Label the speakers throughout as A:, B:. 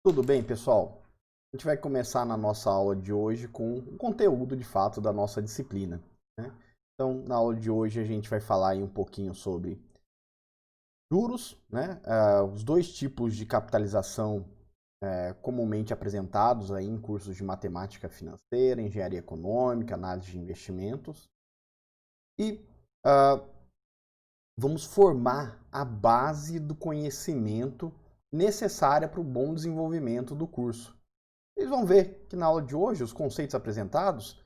A: Tudo bem, pessoal? A gente vai começar na nossa aula de hoje com o conteúdo, de fato, da nossa disciplina, né? Então, na aula de hoje, a gente vai falar aí um pouquinho sobre juros, né? Os dois tipos de capitalização comumente apresentados aí em cursos de matemática financeira, engenharia econômica, análise de investimentos. E vamos formar a base do conhecimento necessária para o bom desenvolvimento do curso. Vocês vão ver que na aula de hoje os conceitos apresentados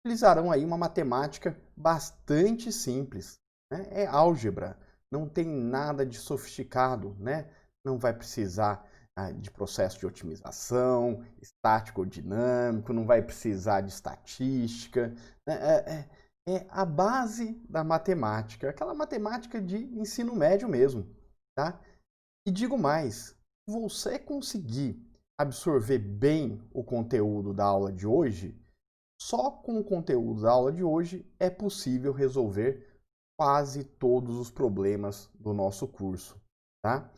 A: utilizarão aí uma matemática bastante simples, né? É álgebra, não tem nada de sofisticado, né? Não vai precisar de processo de otimização, estático ou dinâmico, não vai precisar de estatística, né? É a base da matemática, aquela matemática de ensino médio mesmo, tá? E digo mais, se você conseguir absorver bem o conteúdo da aula de hoje, só com o conteúdo da aula de hoje é possível resolver quase todos os problemas do nosso curso, tá?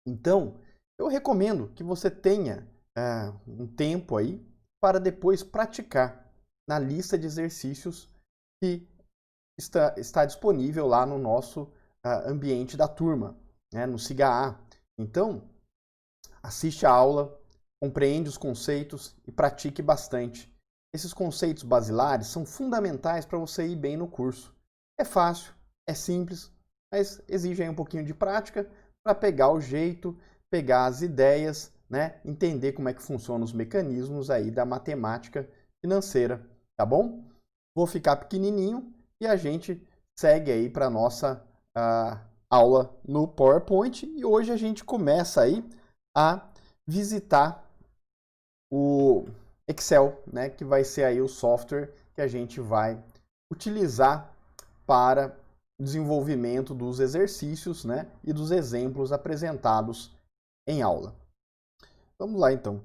A: Então, eu recomendo que você tenha um tempo aí para depois praticar na lista de exercícios que está disponível lá no nosso ambiente da turma, né, no SIGA-A. Então, assiste a aula, compreende os conceitos e pratique bastante. Esses conceitos basilares são fundamentais para você ir bem no curso. É fácil, é simples, mas exige aí um pouquinho de prática para pegar o jeito, pegar as ideias, né? Entender como é que funcionam os mecanismos aí da matemática financeira, tá bom? Vou ficar pequenininho e a gente segue aí para a nossa aula no PowerPoint. E hoje a gente começa aí a visitar o Excel, né, que vai ser aí o software que a gente vai utilizar para o desenvolvimento dos exercícios, né, e dos exemplos apresentados em aula. Vamos lá então.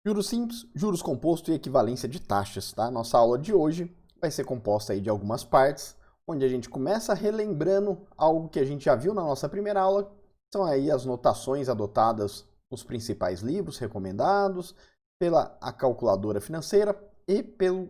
A: Juros simples, juros composto e equivalência de taxas, tá? Nossa aula de hoje vai ser composta aí de algumas partes, onde a gente começa relembrando algo que a gente já viu na nossa primeira aula, são aí as notações adotadas nos principais livros recomendados, pela a calculadora financeira e pelo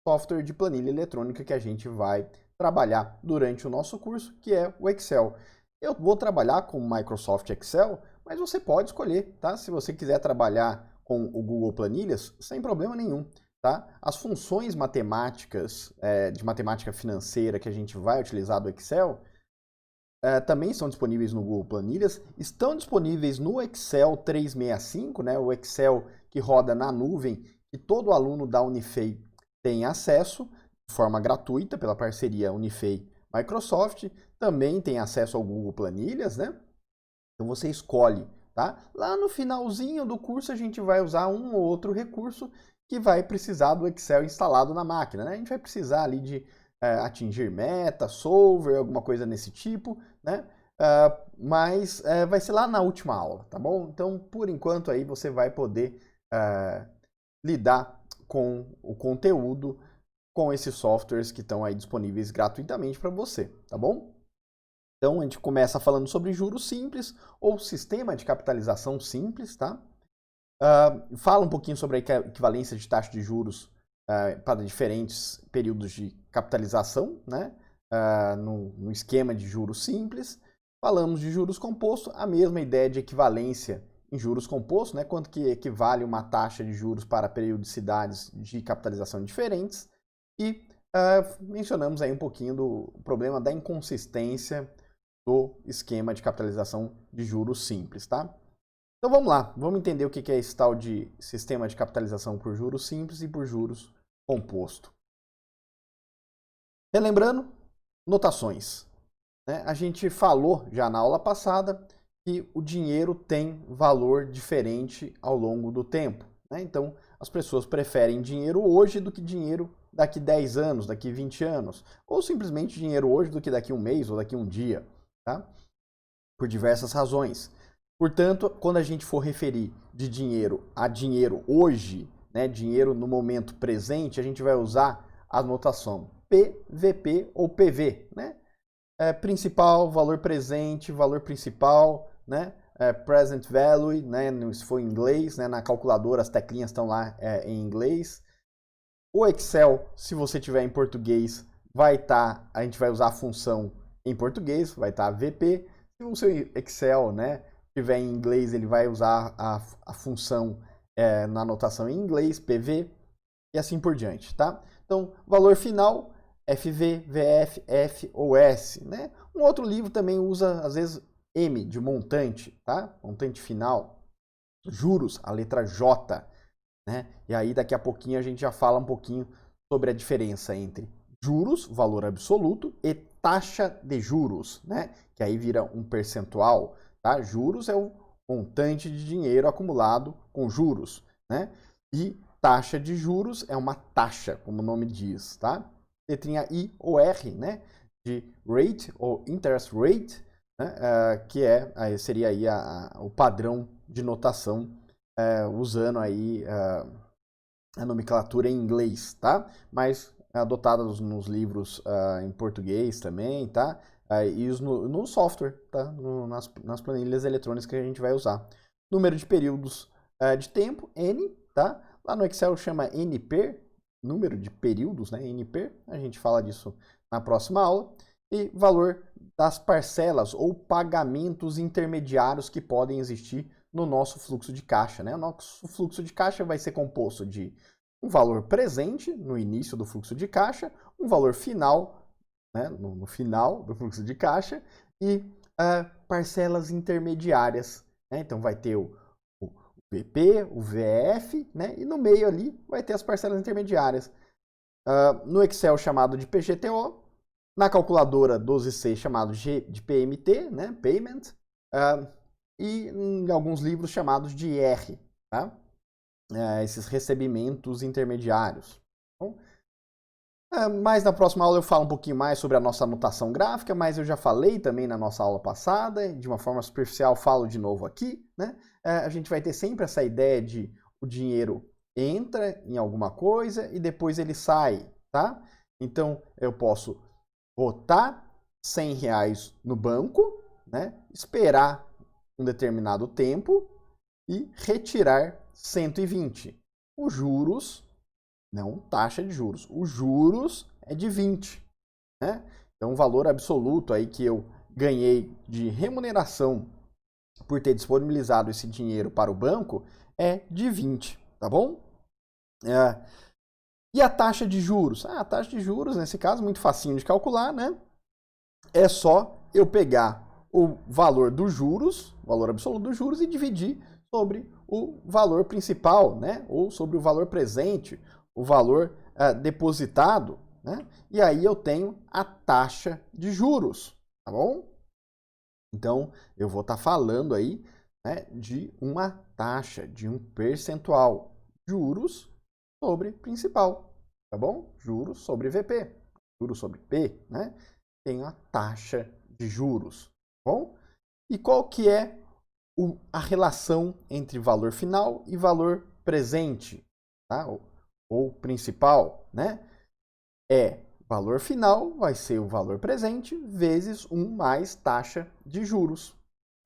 A: software de planilha eletrônica que a gente vai trabalhar durante o nosso curso, que é o Excel. Eu vou trabalhar com o Microsoft Excel, mas você pode escolher, tá? Se você quiser trabalhar com o Google Planilhas, sem problema nenhum, tá? As funções matemáticas, de matemática financeira que a gente vai utilizar do Excel, também estão disponíveis no Google Planilhas, estão disponíveis no Excel 365, né? O Excel que roda na nuvem, e todo aluno da Unifei tem acesso de forma gratuita pela parceria Unifei-Microsoft, também tem acesso ao Google Planilhas, né? Então você escolhe, tá? Lá no finalzinho do curso a gente vai usar um ou outro recurso que vai precisar do Excel instalado na máquina, né? A gente vai precisar ali de atingir meta, solver, alguma coisa nesse tipo, né? Mas vai ser lá na última aula, tá bom? Então, por enquanto aí você vai poder lidar com o conteúdo com esses softwares que estão aí disponíveis gratuitamente para você, tá bom? Então, a gente começa falando sobre juros simples ou sistema de capitalização simples, tá? Fala um pouquinho sobre a equivalência de taxa de juros para diferentes períodos de capitalização, né? No esquema de juros simples. Falamos de juros compostos, a mesma ideia de equivalência em juros compostos, né? Quanto que equivale uma taxa de juros para periodicidades de capitalização diferentes. E mencionamos aí um pouquinho do problema da inconsistência do esquema de capitalização de juros simples, tá? Então vamos lá, vamos entender o que é esse tal de sistema de capitalização por juros simples e por juros composto. Relembrando, notações, né? A gente falou já na aula passada que o dinheiro tem valor diferente ao longo do tempo, né? Então as pessoas preferem dinheiro hoje do que dinheiro daqui 10 anos, daqui 20 anos, ou simplesmente dinheiro hoje do que daqui um mês ou daqui um dia, tá? Por diversas razões. Portanto, quando a gente for referir de dinheiro a dinheiro hoje, né, dinheiro no momento presente, a gente vai usar a notação PVP ou PV, né? Principal, valor presente, valor principal, né? present value, né, se for em inglês, né, na calculadora as teclinhas estão lá em inglês. O Excel, se você tiver em português, a gente vai usar a função em português, vai estar VP. Se o seu Excel, né, tiver em inglês, ele vai usar a função na anotação em inglês, PV, e assim por diante, tá? Então, valor final, FV, VF, F ou S, né? Um outro livro também usa, às vezes, M, de montante, tá? Montante final. Juros, a letra J, né? E aí, daqui a pouquinho, a gente já fala um pouquinho sobre a diferença entre juros, valor absoluto, e taxa de juros, né? Que aí vira um percentual, tá? Juros é o montante de dinheiro acumulado com juros, né? E taxa de juros é uma taxa, como o nome diz, tá? Letrinha I ou R, né? De rate ou interest rate, né? Que seria aí o padrão de notação usando aí a nomenclatura em inglês, tá? Mas adotadas nos livros em português também, tá? E no software, tá? Nas planilhas eletrônicas que a gente vai usar. Número de períodos de tempo, N, tá? Lá no Excel chama NP, número de períodos, né? NP, a gente fala disso na próxima aula. E valor das parcelas ou pagamentos intermediários que podem existir no nosso fluxo de caixa, né? O nosso fluxo de caixa vai ser composto de um valor presente no início do fluxo de caixa, um valor final, né, no final do fluxo de caixa, e parcelas intermediárias, né? Então vai ter o VP, o VF, né? E no meio ali vai ter as parcelas intermediárias. No Excel chamado de PGTO, na calculadora 12C chamado de PMT, né? Payment, e em alguns livros chamados de IR, tá? Esses recebimentos intermediários. Bom, mas na próxima aula eu falo um pouquinho mais sobre a nossa anotação gráfica, mas eu já falei também na nossa aula passada, de uma forma superficial falo de novo aqui, né? A gente vai ter sempre essa ideia de o dinheiro entra em alguma coisa e depois ele sai, tá? Então eu posso botar R$100 no banco, né? Esperar um determinado tempo e retirar 120. Os juros, não taxa de juros, os juros é de 20, né? Então o valor absoluto aí que eu ganhei de remuneração por ter disponibilizado esse dinheiro para o banco é de 20, tá bom? E a taxa de juros? A taxa de juros, nesse caso, muito facinho de calcular, né? É só eu pegar o valor dos juros, o valor absoluto dos juros, e dividir sobre o valor principal, né? Ou sobre o valor presente, o valor depositado, né? E aí eu tenho a taxa de juros, tá bom? Então, eu vou estar falando aí, né, de uma taxa, de um percentual. Juros sobre principal, tá bom? Juros sobre VP, juros sobre P, né? Tenho a taxa de juros, tá bom? E qual que é a relação entre valor final e valor presente, tá? Ou principal, né? Valor final vai ser o valor presente vezes 1 mais taxa de juros,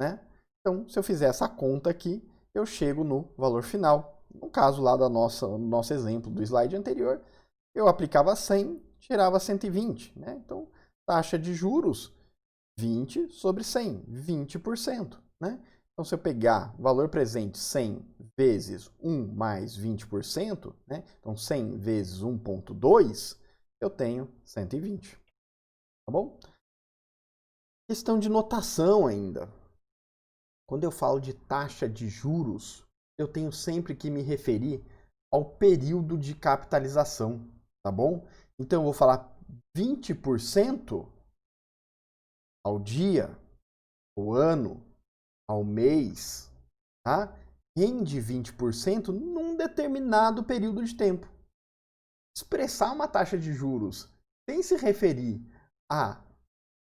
A: né? Então, se eu fizer essa conta aqui, eu chego no valor final. No caso lá do nosso exemplo do slide anterior, eu aplicava 100, tirava 120, né? Então, taxa de juros, 20 sobre 100, 20%, né? Então, se eu pegar valor presente 100 vezes 1 mais 20%, né? Então, 100 vezes 1,2, eu tenho 120, tá bom? Questão de notação ainda. Quando eu falo de taxa de juros, eu tenho sempre que me referir ao período de capitalização, tá bom? Então, eu vou falar 20% ao dia, ao ano, ao mês, tá? Rende 20% num determinado período de tempo. Expressar uma taxa de juros sem se referir a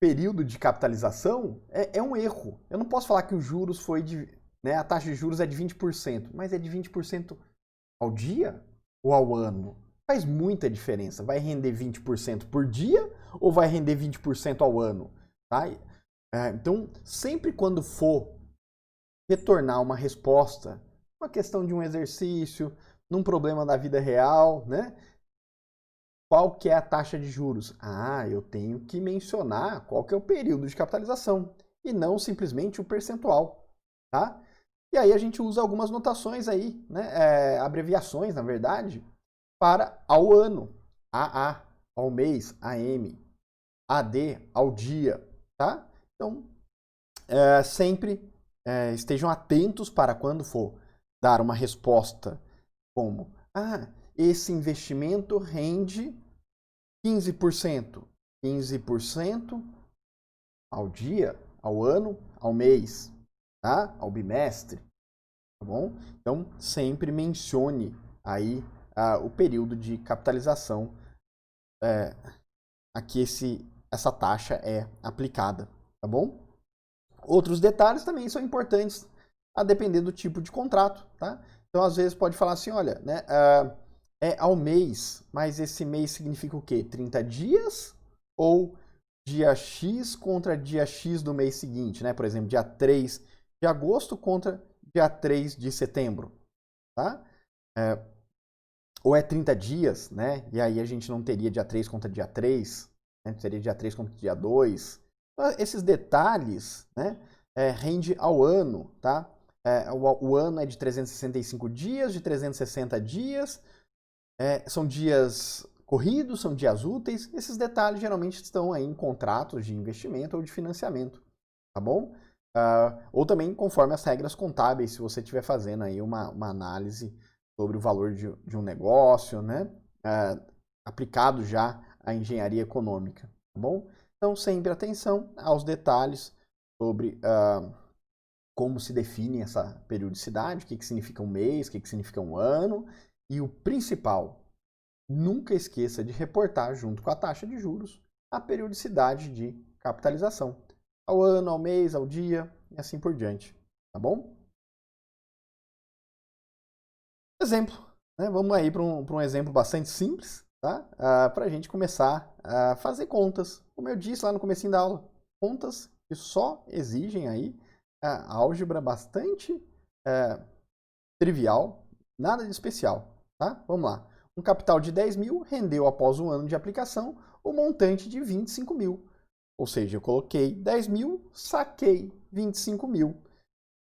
A: período de capitalização é um erro. Eu não posso falar que os juros foi né, a taxa de juros é de 20%, mas é de 20% ao dia ou ao ano? Faz muita diferença. Vai render 20% por dia ou vai render 20% ao ano? Tá? Então, sempre quando for retornar uma resposta, uma questão de um exercício, num problema da vida real, né? Qual que é a taxa de juros? Ah, eu tenho que mencionar qual que é o período de capitalização e não simplesmente o percentual, tá? E aí a gente usa algumas notações aí, né? Abreviações, na verdade, para ao ano, AA, ao mês, AM, AD, ao dia, tá? Então, sempre estejam atentos para quando for dar uma resposta como, esse investimento rende 15%. 15% ao dia, ao ano, ao mês, tá? Ao bimestre, tá bom? Então, sempre mencione aí o período de capitalização a que essa taxa é aplicada, tá bom? Outros detalhes também são importantes a depender do tipo de contrato, tá? Então, às vezes pode falar assim, olha, né, é ao mês, mas esse mês significa o quê? 30 dias ou dia X contra dia X do mês seguinte, né? Por exemplo, dia 3 de agosto contra dia 3 de setembro, tá? Ou é 30 dias, né? E aí a gente não teria dia 3 contra dia 3, né? Seria dia 3 contra dia 2. Então, esses detalhes, né? Rende ao ano, tá? O ano é de 365 dias, de 360 dias, são dias corridos, são dias úteis. Esses detalhes geralmente estão aí em contratos de investimento ou de financiamento, tá bom? Ou também conforme as regras contábeis, se você estiver fazendo aí uma análise sobre o valor de um negócio, né? Aplicado já à engenharia econômica, tá bom? Então, sempre atenção aos detalhes sobre como se define essa periodicidade, o que significa um mês, o que significa um ano, e o principal, nunca esqueça de reportar junto com a taxa de juros a periodicidade de capitalização, ao ano, ao mês, ao dia e assim por diante, tá bom? Exemplo, né? Vamos aí para um exemplo bastante simples, tá? Para a gente começar a fazer contas. Como eu disse lá no comecinho da aula, contas que só exigem aí álgebra bastante trivial, nada de especial, tá? Vamos lá. Um capital de 10 mil rendeu após um ano de aplicação o montante de 25 mil. Ou seja, eu coloquei 10 mil, saquei 25 mil,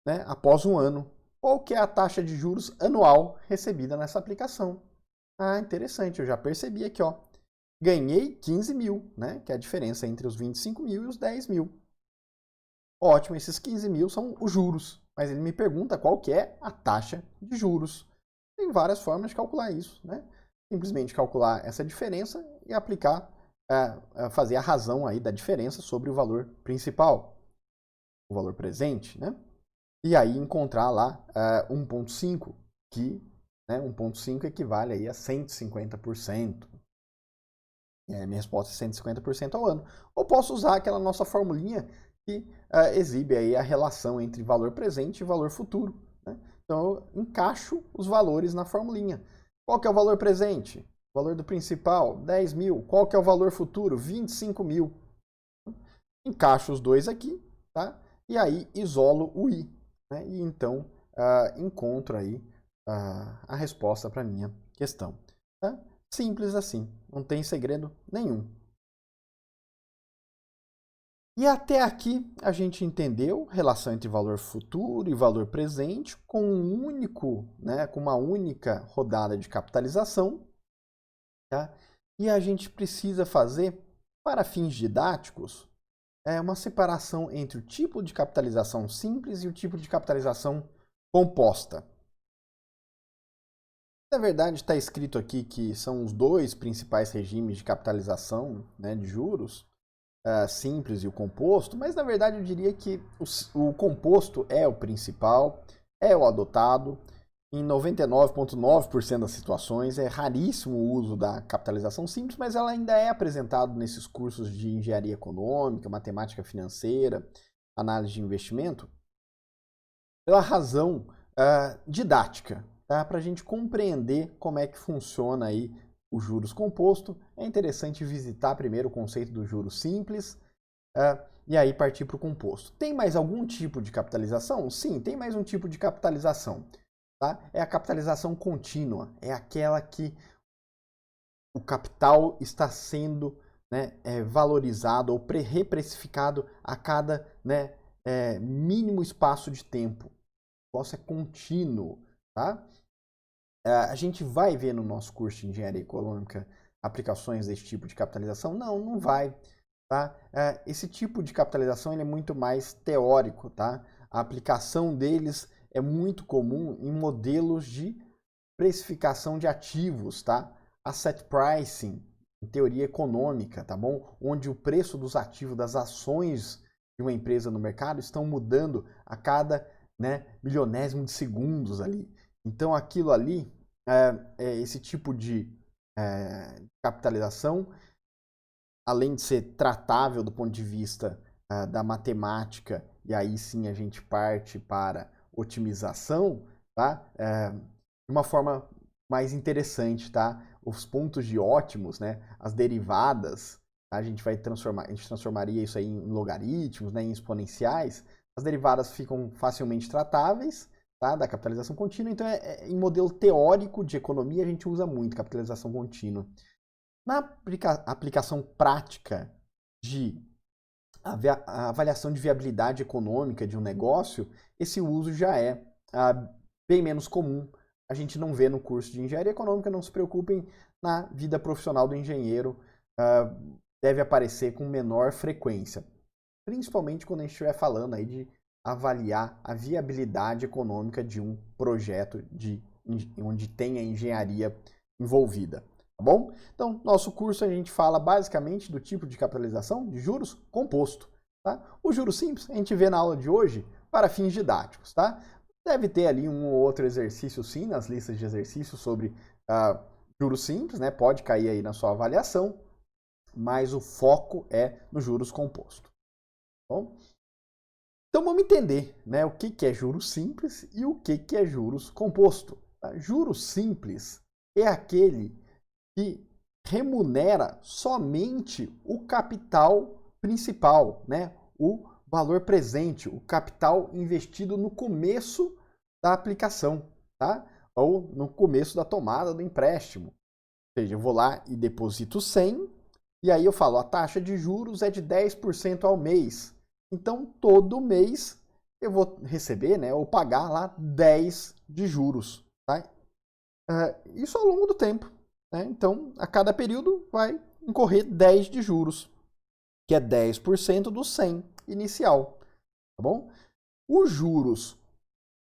A: né, após um ano. Qual que é a taxa de juros anual recebida nessa aplicação? Interessante, eu já percebi aqui, ó. Ganhei 15 mil, né, que é a diferença entre os 25 mil e os 10 mil. Ótimo, esses 15 mil são os juros, mas ele me pergunta qual que é a taxa de juros. Tem várias formas de calcular isso, né? Simplesmente calcular essa diferença e aplicar, fazer a razão aí da diferença sobre o valor principal, o valor presente, né? E aí encontrar lá 1,5, que 1,5 equivale aí a 150%. Minha resposta é 150% ao ano. Ou posso usar aquela nossa formulinha que exibe aí a relação entre valor presente e valor futuro, né? Então eu encaixo os valores na formulinha. Qual que é o valor presente? O valor do principal, 10 mil. Qual que é o valor futuro? 25 mil. Encaixo os dois aqui, tá? E aí isolo o i, né? E então encontro aí a resposta para a minha questão, tá? Simples assim, não tem segredo nenhum. E até aqui a gente entendeu relação entre valor futuro e valor presente com com uma única rodada de capitalização, tá? E a gente precisa fazer, para fins didáticos, uma separação entre o tipo de capitalização simples e o tipo de capitalização composta. Na verdade, está escrito aqui que são os dois principais regimes de capitalização, né, de juros, simples e o composto, mas na verdade eu diria que o composto é o principal, é o adotado. Em 99,9% das situações é raríssimo o uso da capitalização simples, mas ela ainda é apresentada nesses cursos de engenharia econômica, matemática financeira, análise de investimento, pela razão didática, tá? Para a gente compreender como é que funciona aí o juros composto. É interessante visitar primeiro o conceito do juros simples, e aí partir para o composto. Tem mais algum tipo de capitalização? Sim, tem mais um tipo de capitalização. Tá? É a capitalização contínua, é aquela que o capital está sendo, né, valorizado ou reprecificado a cada, né, mínimo espaço de tempo. O negócio é contínuo. Tá? A gente vai ver no nosso curso de Engenharia Econômica aplicações desse tipo de capitalização? Não, não vai. Tá? Esse tipo de capitalização ele é muito mais teórico. Tá? A aplicação deles é muito comum em modelos de precificação de ativos, tá? Asset pricing, em teoria econômica, tá bom? Onde o preço dos ativos, das ações de uma empresa no mercado estão mudando a cada, né, milionésimo de segundos ali. Então aquilo ali, esse tipo de capitalização, além de ser tratável do ponto de vista da matemática, e aí sim a gente parte para otimização, tá? De uma forma mais interessante, tá? Os pontos de ótimos, né? As derivadas, tá? A gente transformaria isso aí em logaritmos, né? Em exponenciais. As derivadas ficam facilmente tratáveis, tá? Da capitalização contínua. Então, em modelo teórico de economia, a gente usa muito capitalização contínua. Na aplicação prática de a avaliação de viabilidade econômica de um negócio, esse uso já é bem menos comum. A gente não vê no curso de Engenharia Econômica, não se preocupem, na vida profissional do engenheiro deve aparecer com menor frequência. Principalmente quando a gente estiver falando aí de avaliar a viabilidade econômica de um projeto onde tem a engenharia envolvida. Tá bom? Então, nosso curso a gente fala basicamente do tipo de capitalização de juros composto. Tá? O juros simples a gente vê na aula de hoje para fins didáticos. Tá? Deve ter ali um ou outro exercício sim nas listas de exercícios sobre juros simples, né? Pode cair aí na sua avaliação, mas o foco é no juros composto. Bom? Então vamos entender, né, o que é juros simples e o que é juros composto. Tá? Juros simples é aquele que remunera somente o capital principal, né? O valor presente, o capital investido no começo da aplicação, tá? Ou no começo da tomada do empréstimo. Ou seja, eu vou lá e deposito 100, e aí eu falo, a taxa de juros é de 10% ao mês. Então, todo mês eu vou receber, né, ou pagar lá 10 de juros, tá? Isso ao longo do tempo. Então, a cada período vai incorrer 10 de juros, que é 10% do 100 inicial, tá bom? O juros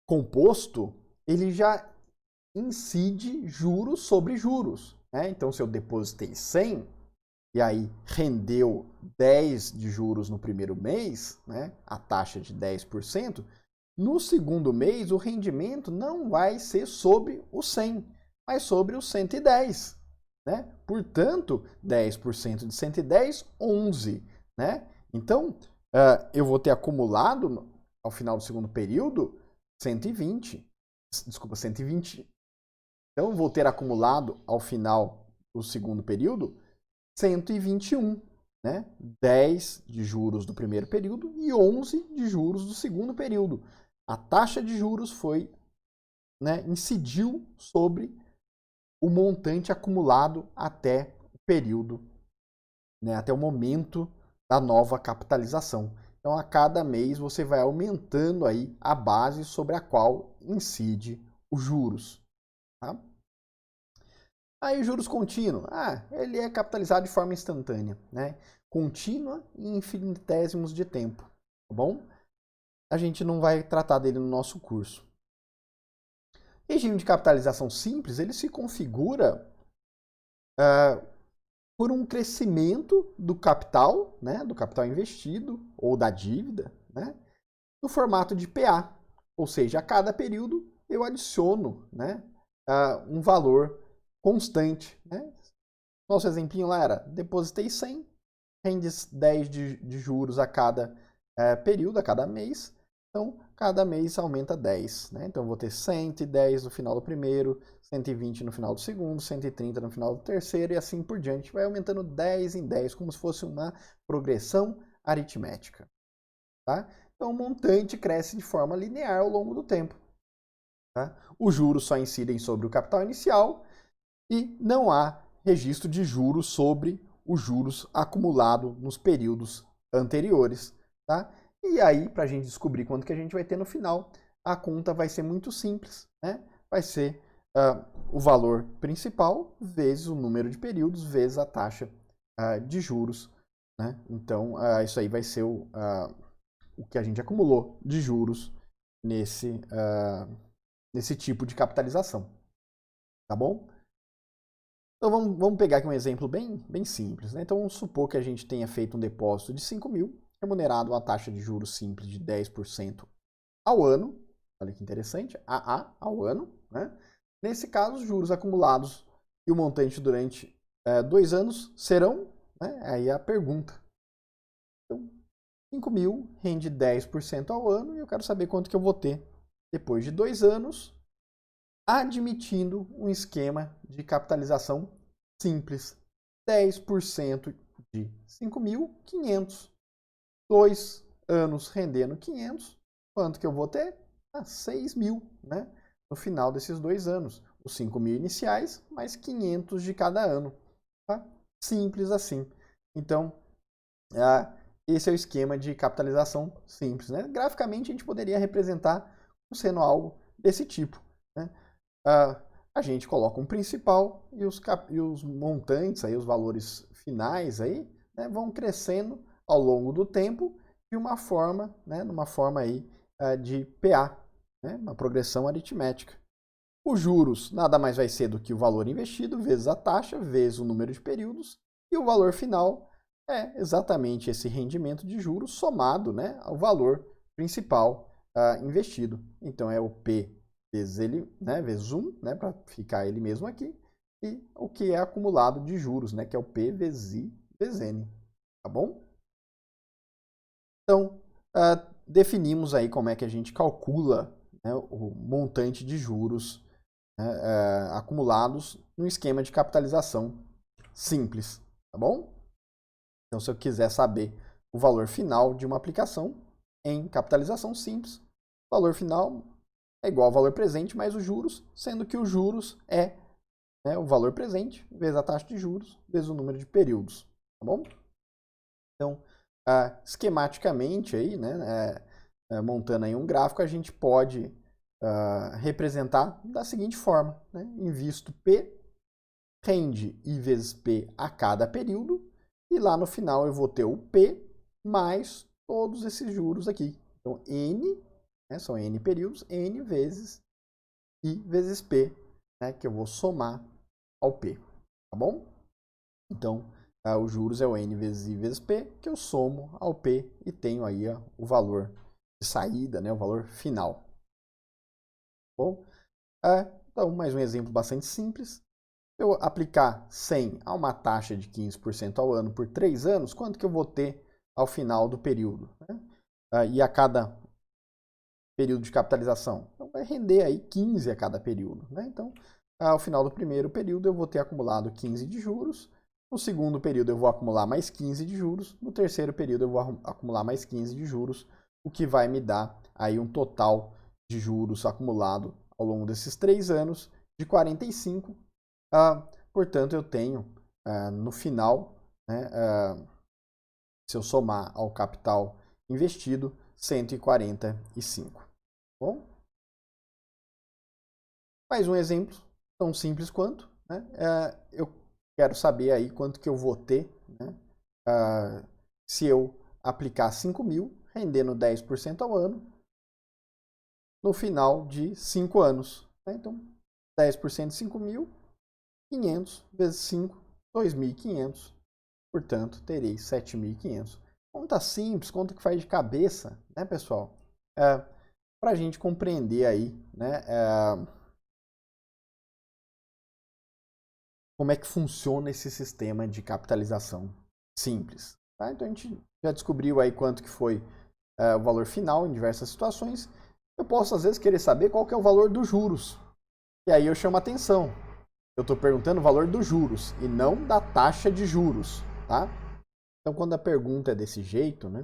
A: composto, ele já incide juros sobre juros, né? Então, se eu depositei 100 e aí rendeu 10 de juros no primeiro mês, né? A taxa de 10%, no segundo mês o rendimento não vai ser sobre o 100, mas sobre os 110, né? Portanto, 10% de 110, 11, né? Então, eu vou ter acumulado ao final do segundo período 120. Então, vou ter acumulado ao final do segundo período 121, né? 10 de juros do primeiro período e 11 de juros do segundo período. A taxa de juros foi, né, incidiu sobre o montante acumulado até o período, né, até o momento da nova capitalização. Então, a cada mês você vai aumentando aí a base sobre a qual incide os juros. Tá? Aí, juros contínuo. Ele é capitalizado de forma instantânea, né? Contínua e infinitésimos de tempo. Tá bom? A gente não vai tratar dele no nosso curso. Regime de capitalização simples, ele se configura por um crescimento do capital, né, do capital investido ou da dívida, né, no formato de PA. Ou seja, a cada período eu adiciono, né, um valor constante. Né? Nosso exemplinho lá era, depositei 100, rende 10 de juros a cada período, a cada mês. Então, cada mês aumenta 10. Né? Então, eu vou ter 110 no final do primeiro, 120 no final do segundo, 130 no final do terceiro e assim por diante. Vai aumentando 10 em 10, como se fosse uma progressão aritmética. Tá? Então, o montante cresce de forma linear ao longo do tempo. Tá? Os juros só incidem sobre o capital inicial e não há registro de juros sobre os juros acumulados nos períodos anteriores. Tá? E aí, para a gente descobrir quanto que a gente vai ter no final, a conta vai ser muito simples. Né? Vai ser o valor principal vezes o número de períodos vezes a taxa de juros. Né? Então, isso aí vai ser o que a gente acumulou de juros nesse tipo de capitalização. Tá bom? Então, vamos pegar aqui um exemplo bem simples. Né? Então, vamos supor que a gente tenha feito um depósito de 5 mil, remunerado a taxa de juros simples de 10% ao ano. Olha que interessante, AA ao ano. Né? Nesse caso, os juros acumulados e o montante durante 2 anos serão, né? Aí a pergunta. Então, 5 mil rende 10% ao ano e eu quero saber quanto que eu vou ter depois de 2 anos, admitindo um esquema de capitalização simples. 10% de 5 mil, 500. 2 anos rendendo 500, quanto que eu vou ter? 6 mil, né? No final desses 2 anos. Os 5 mil iniciais, mais 500 de cada ano. Tá? Simples assim. Então, esse é o esquema de capitalização simples. Né? Graficamente, a gente poderia representar sendo algo desse tipo. Né? A gente coloca um principal e os montantes, aí, os valores finais, aí, né, vão crescendo ao longo do tempo de uma forma, né, numa forma aí, de PA, né, uma progressão aritmética. Os juros nada mais vai ser do que o valor investido vezes a taxa, vezes o número de períodos, e o valor final é exatamente esse rendimento de juros somado, né, ao valor principal investido. Então é o P vezes ele, né, vezes 1, né, para ficar ele mesmo aqui, e o que é acumulado de juros, né, que é o P vezes I vezes N. Tá bom? Então, definimos aí como é que a gente calcula, né, o montante de juros, né, acumulados no esquema de capitalização simples, tá bom? Então, se eu quiser saber o valor final de uma aplicação em capitalização simples, o valor final é igual ao valor presente mais os juros, sendo que os juros é, né, o valor presente vezes a taxa de juros vezes o número de períodos, tá bom? Então, esquematicamente, aí, né, montando aí um gráfico, a gente pode representar da seguinte forma. Né? Invisto P, rende I vezes P a cada período, e lá no final eu vou ter o P mais todos esses juros aqui. Então, N, né, são N períodos, N vezes I vezes P, né, que eu vou somar ao P. Tá bom? Então, os juros é o N vezes I vezes P, que eu somo ao P e tenho aí o valor de saída, né, o valor final. Bom, então, mais um exemplo bastante simples. Se eu aplicar 100 a uma taxa de 15% ao ano por 3 anos, quanto que eu vou ter ao final do período? Né? E a cada período de capitalização? Então, vai render aí 15 a cada período. Né? Então, ao final do primeiro período, eu vou ter acumulado 15 de juros. No segundo período, eu vou acumular mais 15 de juros. No terceiro período, eu vou acumular mais 15 de juros, o que vai me dar aí um total de juros acumulado ao longo desses 3 anos de 45. Portanto, eu tenho no final, né, se eu somar ao capital investido, 145. Bom? Mais um exemplo, tão simples quanto. Né? Eu quero saber aí quanto que eu vou ter, né, se eu aplicar 5 mil, rendendo 10% ao ano, no final de 5 anos. Né? Então, 10% de 5 mil, 500 vezes 5, 2.500. Portanto, terei 7.500. Conta simples, conta que faz de cabeça, né, pessoal? Para a gente compreender aí, né, como é que funciona esse sistema de capitalização simples. Tá? Então, a gente já descobriu aí quanto que foi o valor final em diversas situações. Eu posso, às vezes, querer saber qual que é o valor dos juros. E aí eu chamo a atenção. Eu estou perguntando o valor dos juros e não da taxa de juros. Tá? Então, quando a pergunta é desse jeito, né?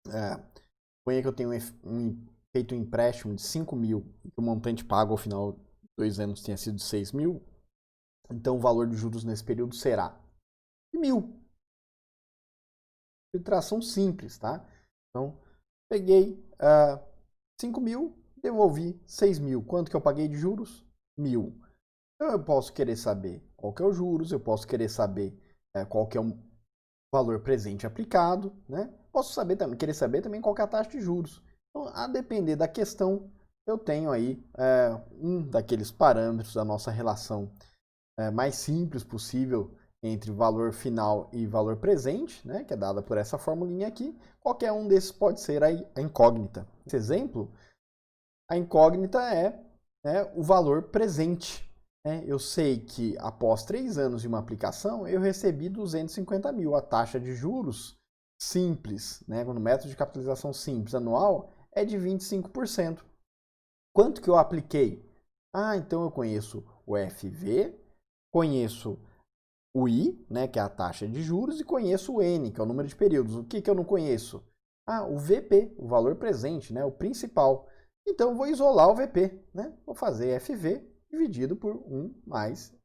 A: Suponha que eu tenho feito um empréstimo de 5 mil e o montante pago ao final de 2 anos tenha sido 6 mil, então o valor de juros nesse período será de 1.000. Subtração simples, tá? Então, peguei 5 mil, devolvi 6 mil. Quanto que eu paguei de juros? 1.000. Então, eu posso querer saber qual que é os juros, eu posso querer saber qual que é o valor presente aplicado, né? Posso querer saber também qual que é a taxa de juros. Então, a depender da questão, eu tenho aí um daqueles parâmetros da nossa relação mais simples possível entre valor final e valor presente, né, que é dada por essa formulinha aqui. Qualquer um desses pode ser a incógnita. Esse exemplo, a incógnita é o valor presente. Né? Eu sei que após 3 anos de uma aplicação, eu recebi 250 mil. A taxa de juros simples, né, no método de capitalização simples anual, é de 25%. Quanto que eu apliquei? Então eu conheço o FV, conheço o I, né, que é a taxa de juros, e conheço o N, que é o número de períodos. O que eu não conheço? O VP, o valor presente, né, o principal. Então, eu vou isolar o VP. Né? Vou fazer FV dividido por 1 mais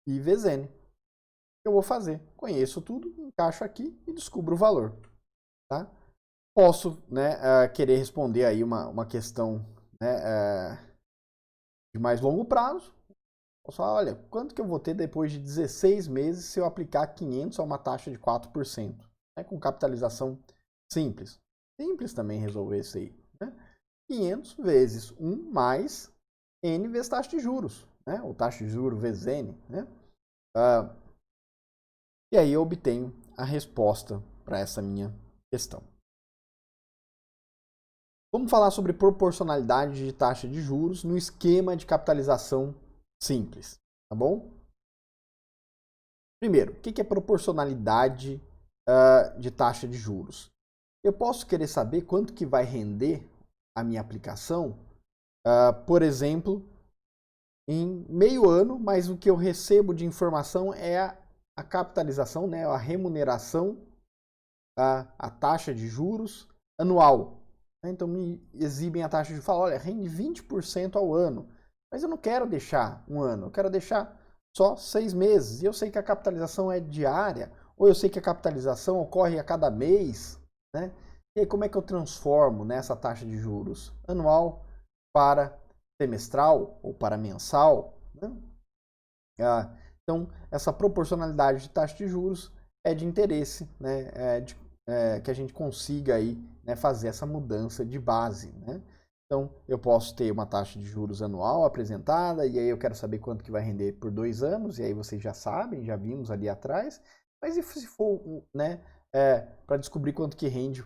A: I vezes N. Eu vou fazer? Conheço tudo, encaixo aqui e descubro o valor. Tá? Posso, né, querer responder aí uma questão, né, de mais longo prazo. Posso falar, olha, quanto que eu vou ter depois de 16 meses se eu aplicar 500 a uma taxa de 4%? Né, com capitalização simples. Simples também resolver isso aí. Né? 500 vezes 1 mais N vezes taxa de juros. Né? Ou taxa de juros vezes N. Né? E aí eu obtenho a resposta para essa minha questão. Vamos falar sobre proporcionalidade de taxa de juros no esquema de capitalização simples, tá bom? Primeiro, o que é proporcionalidade de taxa de juros? Eu posso querer saber quanto que vai render a minha aplicação, por exemplo, em meio ano, mas o que eu recebo de informação é a capitalização, né, a remuneração, a taxa de juros anual. Então me exibem a taxa de juros, falam, olha, rende 20% ao ano. Mas eu não quero deixar um ano, eu quero deixar só 6 meses. E eu sei que a capitalização é diária, ou eu sei que a capitalização ocorre a cada mês. Né? E aí como é que eu transformo nessa taxa de juros anual para semestral ou para mensal? Né? Então, essa proporcionalidade de taxa de juros é de interesse, né? Que a gente consiga aí, né, fazer essa mudança de base. Né? Então, eu posso ter uma taxa de juros anual apresentada, e aí eu quero saber quanto que vai render por 2 anos, e aí vocês já sabem, já vimos ali atrás. Mas e se for, né, para descobrir quanto que rende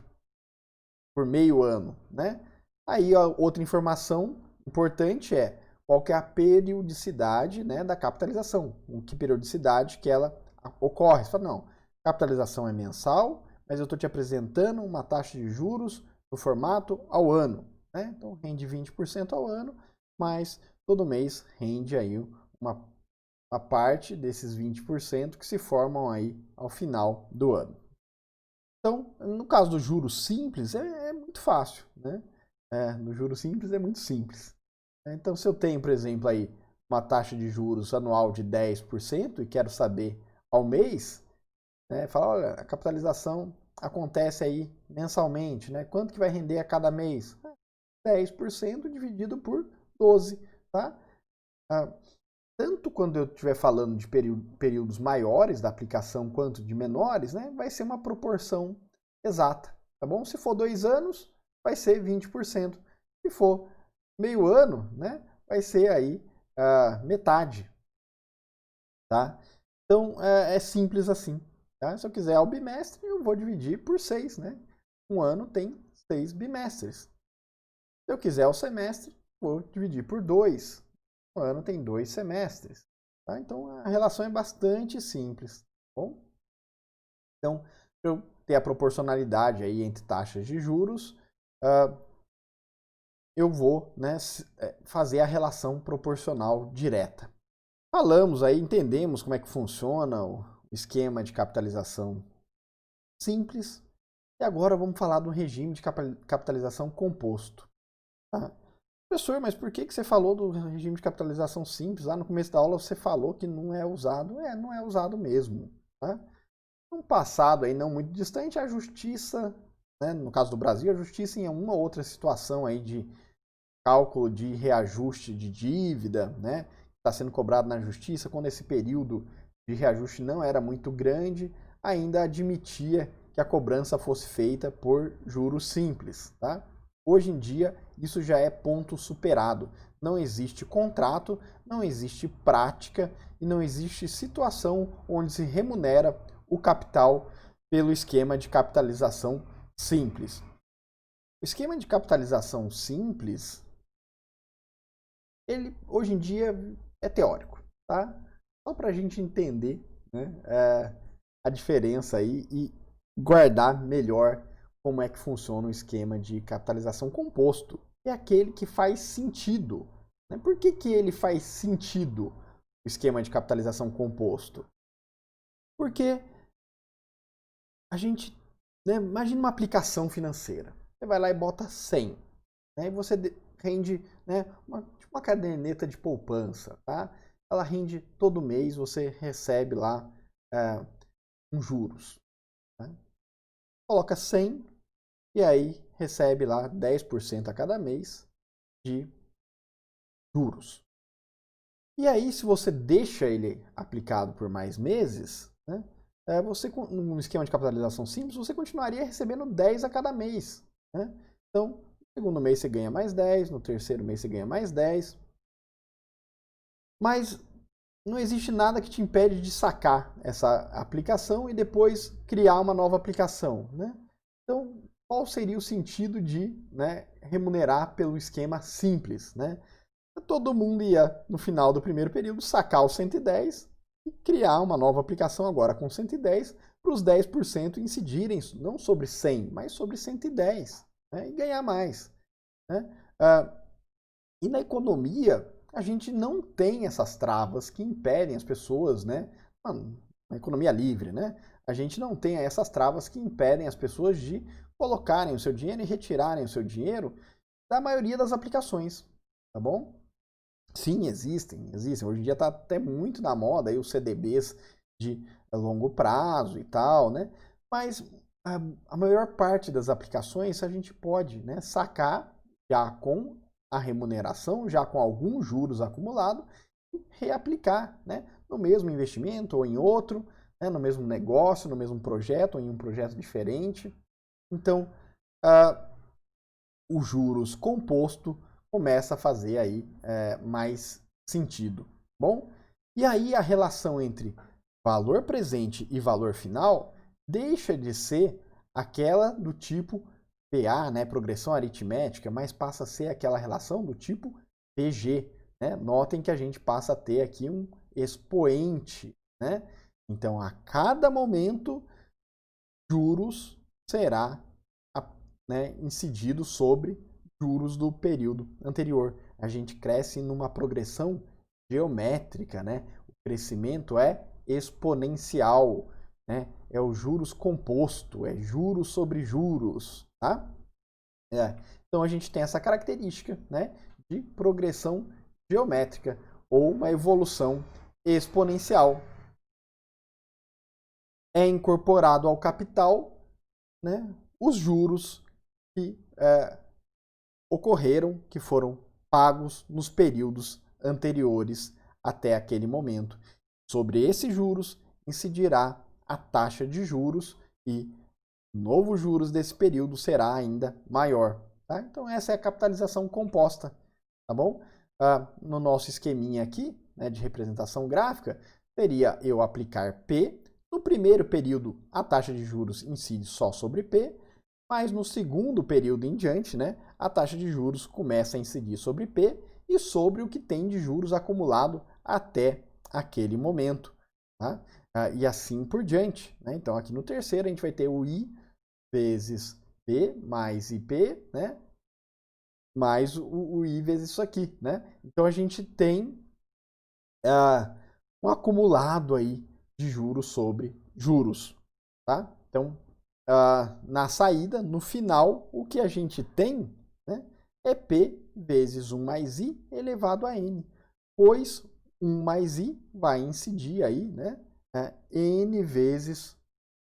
A: por meio ano? Né? Aí, outra informação importante é qual que é a periodicidade, né, da capitalização. Com que periodicidade que ela ocorre. Você fala, não, capitalização é mensal, mas eu estou te apresentando uma taxa de juros no formato ao ano. Né? Então, rende 20% ao ano, mas todo mês rende aí uma parte desses 20% que se formam aí ao final do ano. Então, no caso do juros simples, é muito fácil. Né? No juros simples é muito simples. Então, se eu tenho, por exemplo, aí uma taxa de juros anual de 10% e quero saber ao mês, né, fala, olha, a capitalização acontece aí mensalmente, né? Quanto que vai render a cada mês? 10% dividido por 12, tá? Tanto quando eu estiver falando de períodos maiores da aplicação quanto de menores, né, vai ser uma proporção exata, tá bom? Se for 2 anos, vai ser 20%. Se for meio ano, né, vai ser aí metade, tá? Então, é simples assim. Tá? Se eu quiser ao bimestre, eu vou dividir por 6, né? Um ano tem 6 bimestres. Se eu quiser ao semestre, vou dividir por 2. Um ano tem 2 semestres. Tá? Então, a relação é bastante simples. Tá bom? Então, para eu ter a proporcionalidade aí entre taxas de juros, eu vou, né, fazer a relação proporcional direta. Falamos aí, entendemos como é que funciona o esquema de capitalização simples. E agora vamos falar do regime de capitalização composto. Tá? Professor, mas por que você falou do regime de capitalização simples? Lá no começo da aula você falou que não é usado. Não é usado mesmo. Tá? No passado aí não muito distante, a justiça, né, no caso do Brasil, a justiça em uma outra situação aí de cálculo de reajuste de dívida, né, está sendo cobrado na justiça, quando esse período de reajuste não era muito grande, ainda admitia que a cobrança fosse feita por juros simples. Tá? Hoje em dia, isso já é ponto superado. Não existe contrato, não existe prática e não existe situação onde se remunera o capital pelo esquema de capitalização simples. O esquema de capitalização simples, ele hoje em dia é teórico, tá? Só para a gente entender, né, a diferença aí e guardar melhor como é que funciona o esquema de capitalização composto. É aquele que faz sentido. Né? Por que ele faz sentido, o esquema de capitalização composto? Porque a gente, né, imagina uma aplicação financeira. Você vai lá e bota 100. Né, e você rende, né, tipo uma caderneta de poupança. Tá? Ela rende todo mês, você recebe lá um juros. Tá? Coloca 100 e aí recebe lá 10% a cada mês de juros. E aí, se você deixa ele aplicado por mais meses, né, você, num esquema de capitalização simples, você continuaria recebendo 10 a cada mês. Né? Então, no segundo mês você ganha mais 10, no terceiro mês você ganha mais 10. Mas não existe nada que te impede de sacar essa aplicação e depois criar uma nova aplicação. Né? Então, qual seria o sentido de, né, remunerar pelo esquema simples? Né? Todo mundo ia, no final do primeiro período, sacar os 110 e criar uma nova aplicação agora com 110 para os 10% incidirem não sobre 100, mas sobre 110, né, e ganhar mais. Né? E na economia, a gente não tem essas travas que impedem as pessoas, né? Na economia livre, né? A gente não tem essas travas que impedem as pessoas de colocarem o seu dinheiro e retirarem o seu dinheiro da maioria das aplicações, tá bom? Sim, existem. Hoje em dia está até muito na moda aí os CDBs de longo prazo e tal, né? Mas a maior parte das aplicações a gente pode, né, sacar já com a remuneração, já com alguns juros acumulados e reaplicar, né, no mesmo investimento ou em outro, né, no mesmo negócio, no mesmo projeto ou em um projeto diferente. Então, o juros composto começa a fazer aí mais sentido. Bom, e aí a relação entre valor presente e valor final deixa de ser aquela do tipo PA, né, progressão aritmética, mas passa a ser aquela relação do tipo PG. Né? Notem que a gente passa a ter aqui um expoente. Né? Então, a cada momento, juros será, né, incidido sobre juros do período anterior. A gente cresce numa progressão geométrica, né? O crescimento é exponencial, né? É o juros composto, é juros sobre juros, tá? Então a gente tem essa característica, né, de progressão geométrica ou uma evolução exponencial. É incorporado ao capital, né, os juros que ocorreram, que foram pagos nos períodos anteriores até aquele momento. Sobre esses juros incidirá a taxa de juros e o novo juros desse período será ainda maior. Tá? Então essa é a capitalização composta, tá bom? No nosso esqueminha aqui, né, de representação gráfica, seria eu aplicar P. No primeiro período, a taxa de juros incide só sobre P, mas no segundo período em diante, né, a taxa de juros começa a incidir sobre P e sobre o que tem de juros acumulado até aquele momento. Tá? E assim por diante. Né? Então, aqui no terceiro, a gente vai ter o I vezes P mais IP, né? Mais o I vezes isso aqui. Né? Então, a gente tem um acumulado aí de juros sobre juros. Tá? Então, na saída, no final, o que a gente tem, né, é P vezes 1 mais I elevado a N, pois 1 mais I vai incidir aí, né, N vezes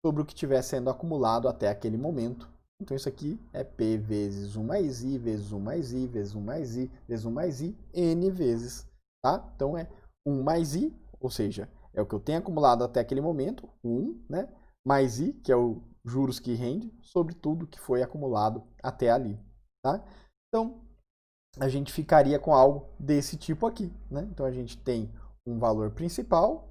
A: sobre o que estiver sendo acumulado até aquele momento. Então isso aqui é P vezes 1 mais I, vezes 1 mais I, vezes 1 mais I, vezes 1 mais I, N vezes, tá? Então é 1 mais I, ou seja, é o que eu tenho acumulado até aquele momento, 1, né? Mais I, que é o juros que rende, sobre tudo que foi acumulado até ali, tá? Então, a gente ficaria com algo desse tipo aqui, né? Então, a gente tem um valor principal,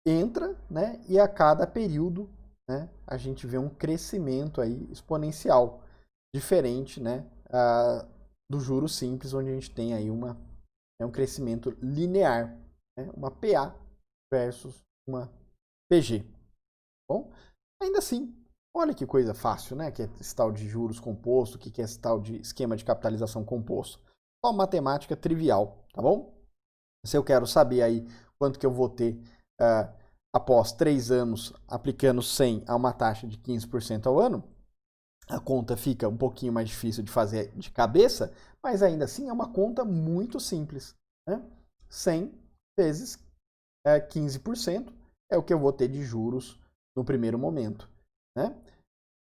A: entra, né? E a cada período, né, a gente vê um crescimento aí exponencial, diferente, né, do juro simples, onde a gente tem aí um crescimento linear, né, uma PA versus uma PG. Bom, ainda assim, olha que coisa fácil, né, que é esse tal de juros composto, que é esse tal de esquema de capitalização composto. Só matemática trivial, tá bom? Se eu quero saber aí quanto que eu vou ter após 3 anos aplicando 100 a uma taxa de 15% ao ano, a conta fica um pouquinho mais difícil de fazer de cabeça, mas ainda assim é uma conta muito simples, né? 100 vezes 15% é o que eu vou ter de juros no primeiro momento, né?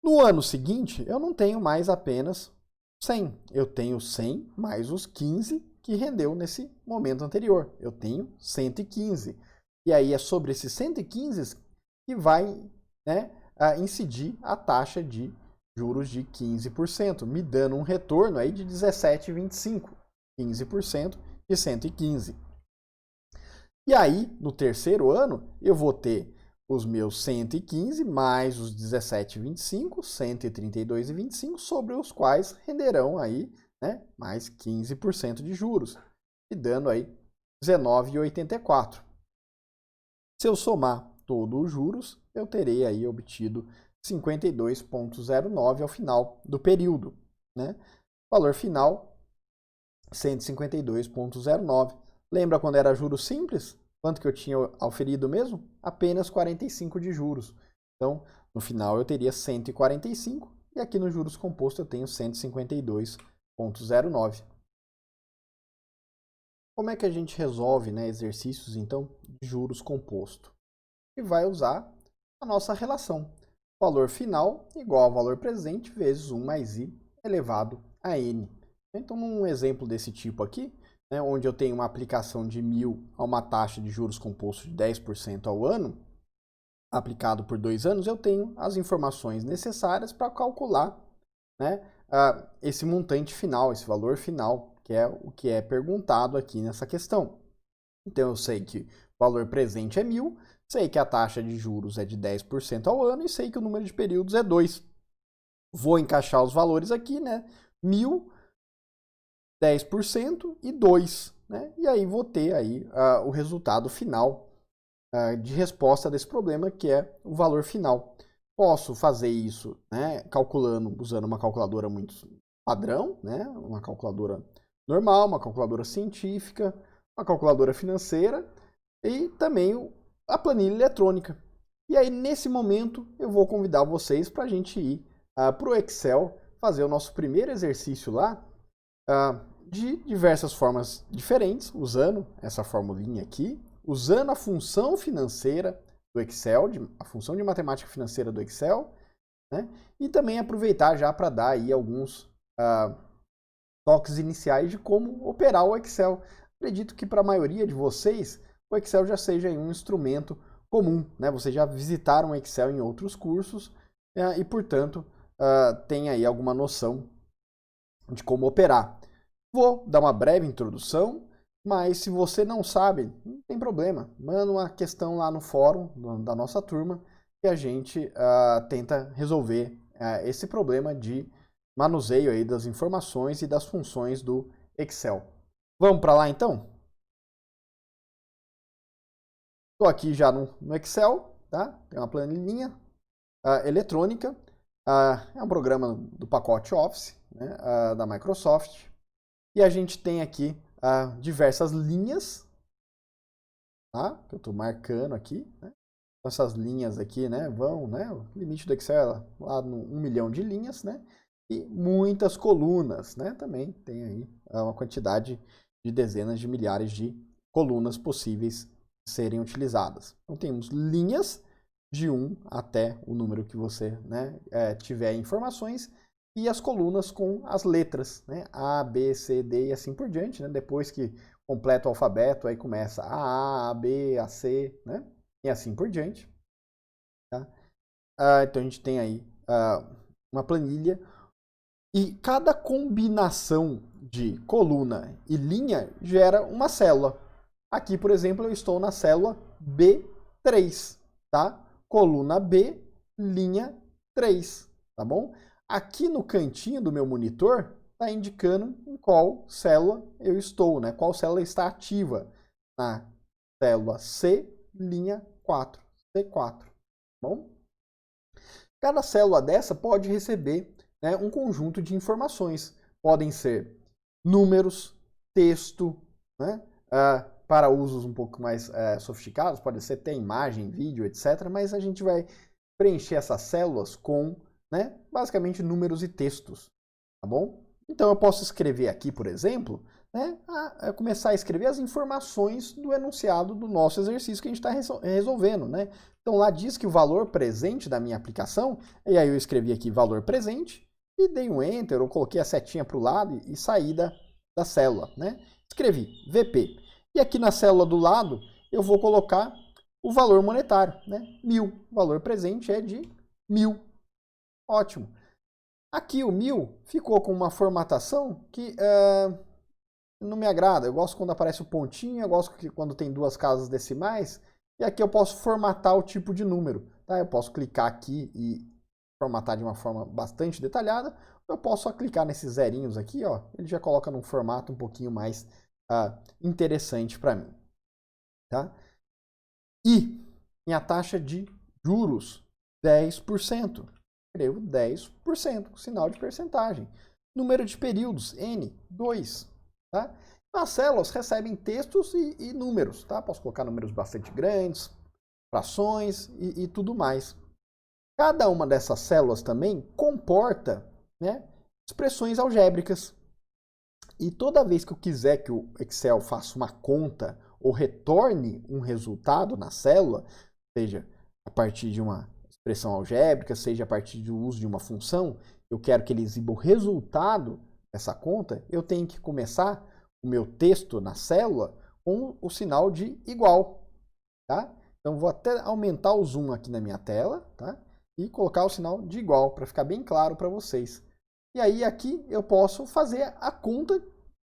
A: No ano seguinte, eu não tenho mais apenas 100, eu tenho 100 mais os 15 que rendeu nesse momento anterior, eu tenho 115. E aí é sobre esses 115 que vai, né, incidir a taxa de juros de 15%, me dando um retorno aí de 17,25, 15% de 115. E aí, no terceiro ano, eu vou ter os meus 115 mais os 17,25, 132,25, sobre os quais renderão aí, né, mais 15% de juros, e dando aí 19,84. Se eu somar todos os juros, eu terei aí obtido 52,09 ao final do período, né? Valor final, 152,09. Lembra quando era juros simples? Quanto que eu tinha auferido mesmo? Apenas 45 de juros. Então, no final eu teria 145 e aqui no juros composto eu tenho 152,09. Como é que a gente resolve, né, exercícios então de juros composto? E vai usar a nossa relação. Valor final igual ao valor presente vezes 1 mais i elevado a n. Então, num exemplo desse tipo aqui, né, onde eu tenho uma aplicação de 1.000 a uma taxa de juros composto de 10% ao ano, aplicado por 2 anos, eu tenho as informações necessárias para calcular, né, esse montante final, esse valor final, que é o que é perguntado aqui nessa questão. Então, eu sei que o valor presente é 1.000, sei que a taxa de juros é de 10% ao ano e sei que o número de períodos é 2. Vou encaixar os valores aqui, né? 1.000, 10% e 2, né? E aí vou ter aí o resultado final de resposta desse problema, que é o valor final. Posso fazer isso, né, calculando, usando uma calculadora muito padrão, né? Uma calculadora normal, uma calculadora científica, uma calculadora financeira e também a planilha eletrônica. E aí, nesse momento, eu vou convidar vocês para a gente ir para o Excel, fazer o nosso primeiro exercício lá, de diversas formas diferentes, usando essa formulinha aqui, usando a função financeira do Excel, a função de matemática financeira do Excel, né? E também aproveitar já para dar aí alguns toques iniciais de como operar o Excel. Acredito que para a maioria de vocês, o Excel já seja um instrumento comum, né? Vocês já visitaram o Excel em outros cursos e, portanto, tem aí alguma noção de como operar. Vou dar uma breve introdução, mas se você não sabe, não tem problema. Manda uma questão lá no fórum da nossa turma que a gente tenta resolver esse problema de manuseio aí das informações e das funções do Excel. Vamos para lá então? Estou aqui já no Excel, tá? Tem uma planilhinha eletrônica. É um programa do pacote Office, né, da Microsoft. E a gente tem aqui diversas linhas, tá? Que eu estou marcando aqui, né? essas linhas aqui, né, vão, né, o limite do Excel é lá no 1 milhão de linhas, né, e muitas colunas, né, também tem aí uma quantidade de dezenas de milhares de colunas possíveis de serem utilizadas. Então temos linhas de 1 até o número que você, né, tiver informações, e as colunas com as letras, né, A, B, C, D e assim por diante, né, depois que completa o alfabeto, aí começa a B, a C, né, e assim por diante. Tá? Então a gente tem aí uma planilha, e cada combinação de coluna e linha gera uma célula. Aqui, por exemplo, eu estou na célula B3, tá? Coluna B, linha 3, tá bom? Aqui no cantinho do meu monitor está indicando em qual célula eu estou, né? Qual célula está ativa na célula C, linha 4, C4, tá bom? Cada célula dessa pode receber, né, um conjunto de informações. Podem ser números, texto, né, para usos um pouco mais sofisticados, pode ser até imagem, vídeo, etc. Mas a gente vai preencher essas células com, né, basicamente números e textos, tá bom? Então eu posso escrever aqui, por exemplo, né, começar a escrever as informações do enunciado do nosso exercício que a gente está resolvendo, né? Então lá diz que o valor presente da minha aplicação, e aí eu escrevi aqui valor presente, e dei um Enter, ou coloquei a setinha para o lado e saí da célula, né? Escrevi VP. E aqui na célula do lado, eu vou colocar o valor monetário, né? 1.000. O valor presente é de 1.000. Ótimo. Aqui o 1.000 ficou com uma formatação que não me agrada. Eu gosto quando aparece o pontinho, eu gosto quando tem duas casas decimais. E aqui eu posso formatar o tipo de número. Tá? Eu posso clicar aqui e formatar de uma forma bastante detalhada. Eu posso só clicar nesses zerinhos aqui, ó, ele já coloca num formato um pouquinho mais interessante para mim. Tá? E minha taxa de juros, 10%. Escrevo 10%, com sinal de percentagem. Número de períodos, N, 2. Tá? As células recebem textos e números. Tá? Posso colocar números bastante grandes, frações e tudo mais. Cada uma dessas células também comporta, né, expressões algébricas. E toda vez que eu quiser que o Excel faça uma conta ou retorne um resultado na célula, seja a partir de uma expressão algébrica, seja a partir do uso de uma função, eu quero que ele exiba o resultado dessa conta, eu tenho que começar o meu texto na célula com o sinal de igual. Tá? Então vou até aumentar o zoom aqui na minha tela, tá? E colocar o sinal de igual para ficar bem claro para vocês. E aí aqui eu posso fazer a conta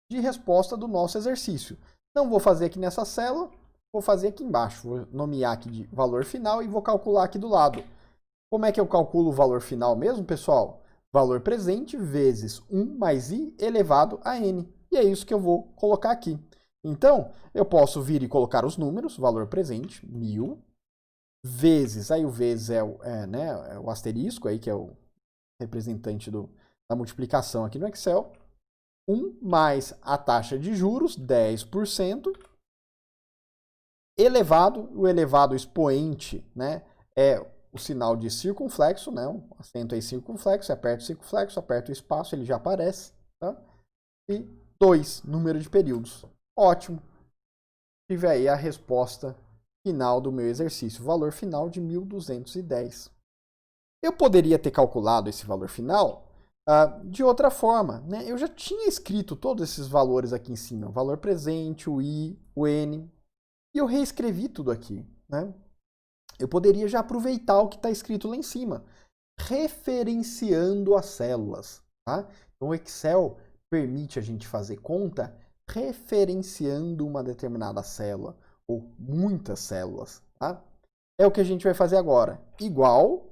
A: de resposta do nosso exercício. Não vou fazer aqui nessa célula, vou fazer aqui embaixo. Vou nomear aqui de valor final e vou calcular aqui do lado. Como é que eu calculo o valor final mesmo, pessoal? Valor presente vezes 1 mais i elevado a n. E é isso que eu vou colocar aqui. Então, eu posso vir e colocar os números, valor presente, 1.000, vezes, aí o vezes é o asterisco, aí, que é o representante da multiplicação aqui no Excel, 1 mais a taxa de juros, 10%, elevado, o elevado expoente, né, é o sinal de circunflexo, né, um acento aí circunflexo, aperta o circunflexo, aperta o espaço, ele já aparece, tá? E 2, número de períodos. Ótimo. Tive aí a resposta final do meu exercício, valor final de 1.210. Eu poderia ter calculado esse valor final de outra forma, né? Eu já tinha escrito todos esses valores aqui em cima, o valor presente, o i, o n, e eu reescrevi tudo aqui, né? Eu poderia já aproveitar o que está escrito lá em cima, referenciando as células, tá? Então o Excel permite a gente fazer conta referenciando uma determinada célula ou muitas células, tá? É o que a gente vai fazer agora. Igual,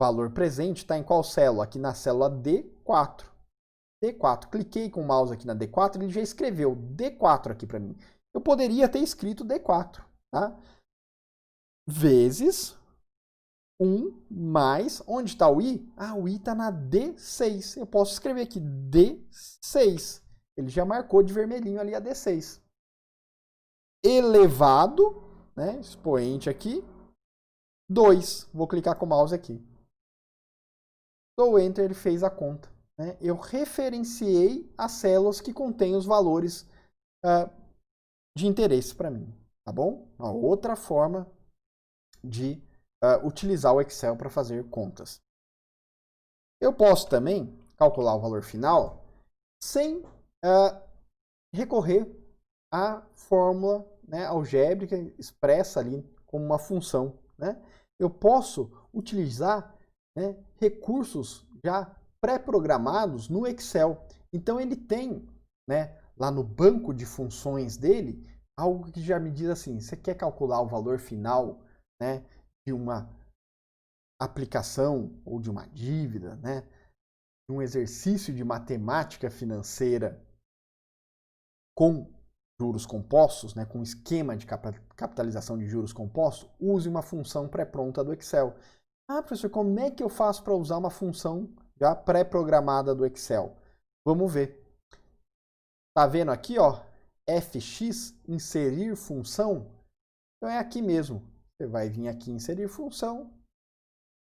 A: valor presente está em qual célula? Aqui na célula D4. D4. Cliquei com o mouse aqui na D4, ele já escreveu D4 aqui para mim. Eu poderia ter escrito D4, tá? Vezes 1 mais, onde está o i? Ah, o i está na D6. Eu posso escrever aqui D6. Ele já marcou de vermelhinho ali a D6. Elevado, né, expoente aqui, 2, vou clicar com o mouse aqui. Dou Enter, ele fez a conta. Né? Eu referenciei as células que contêm os valores de interesse para mim. Tá bom? Uma outra forma de utilizar o Excel para fazer contas. Eu posso também calcular o valor final sem recorrer à fórmula, né, algébrica expressa ali como uma função. Né? Eu posso utilizar, né, recursos já pré-programados no Excel. Então ele tem, né, lá no banco de funções dele algo que já me diz assim, você quer calcular o valor final, né, de uma aplicação ou de uma dívida, né, de um exercício de matemática financeira com juros compostos, né, com esquema de capitalização de juros compostos, use uma função pré-pronta do Excel. Ah, professor, como é que eu faço para usar uma função já pré-programada do Excel? Vamos ver. Tá vendo aqui, ó, fx, inserir função? Então é aqui mesmo. Você vai vir aqui inserir função,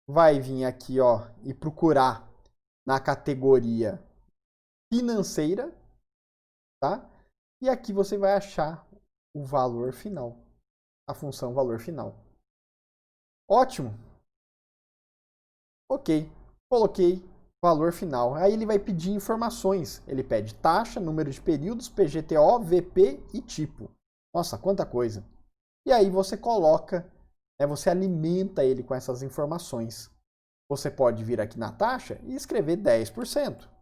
A: vai vir aqui, ó, e procurar na categoria financeira, tá? E aqui você vai achar o valor final, a função valor final. Ótimo. Ok, coloquei valor final. Aí ele vai pedir informações. Ele pede taxa, número de períodos, PGTO, VP e tipo. Nossa, quanta coisa. E aí você coloca, né, você alimenta ele com essas informações. Você pode vir aqui na taxa e escrever 10%.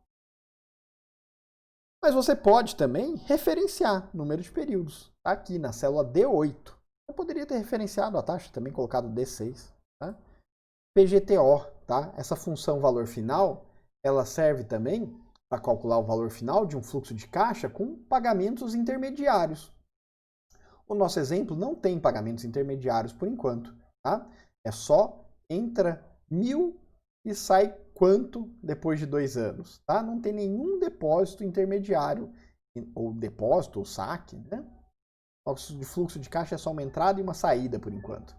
A: Mas você pode também referenciar número de períodos. Tá aqui na célula D8. Eu poderia ter referenciado a taxa, também colocado D6. Tá? PGTO, tá? Essa função valor final, ela serve também para calcular o valor final de um fluxo de caixa com pagamentos intermediários. O nosso exemplo não tem pagamentos intermediários por enquanto, tá? É só entra 1.000 e sai quanto depois de 2 anos, tá? Não tem nenhum depósito intermediário, ou depósito, ou saque, né? O fluxo de caixa é só uma entrada e uma saída por enquanto.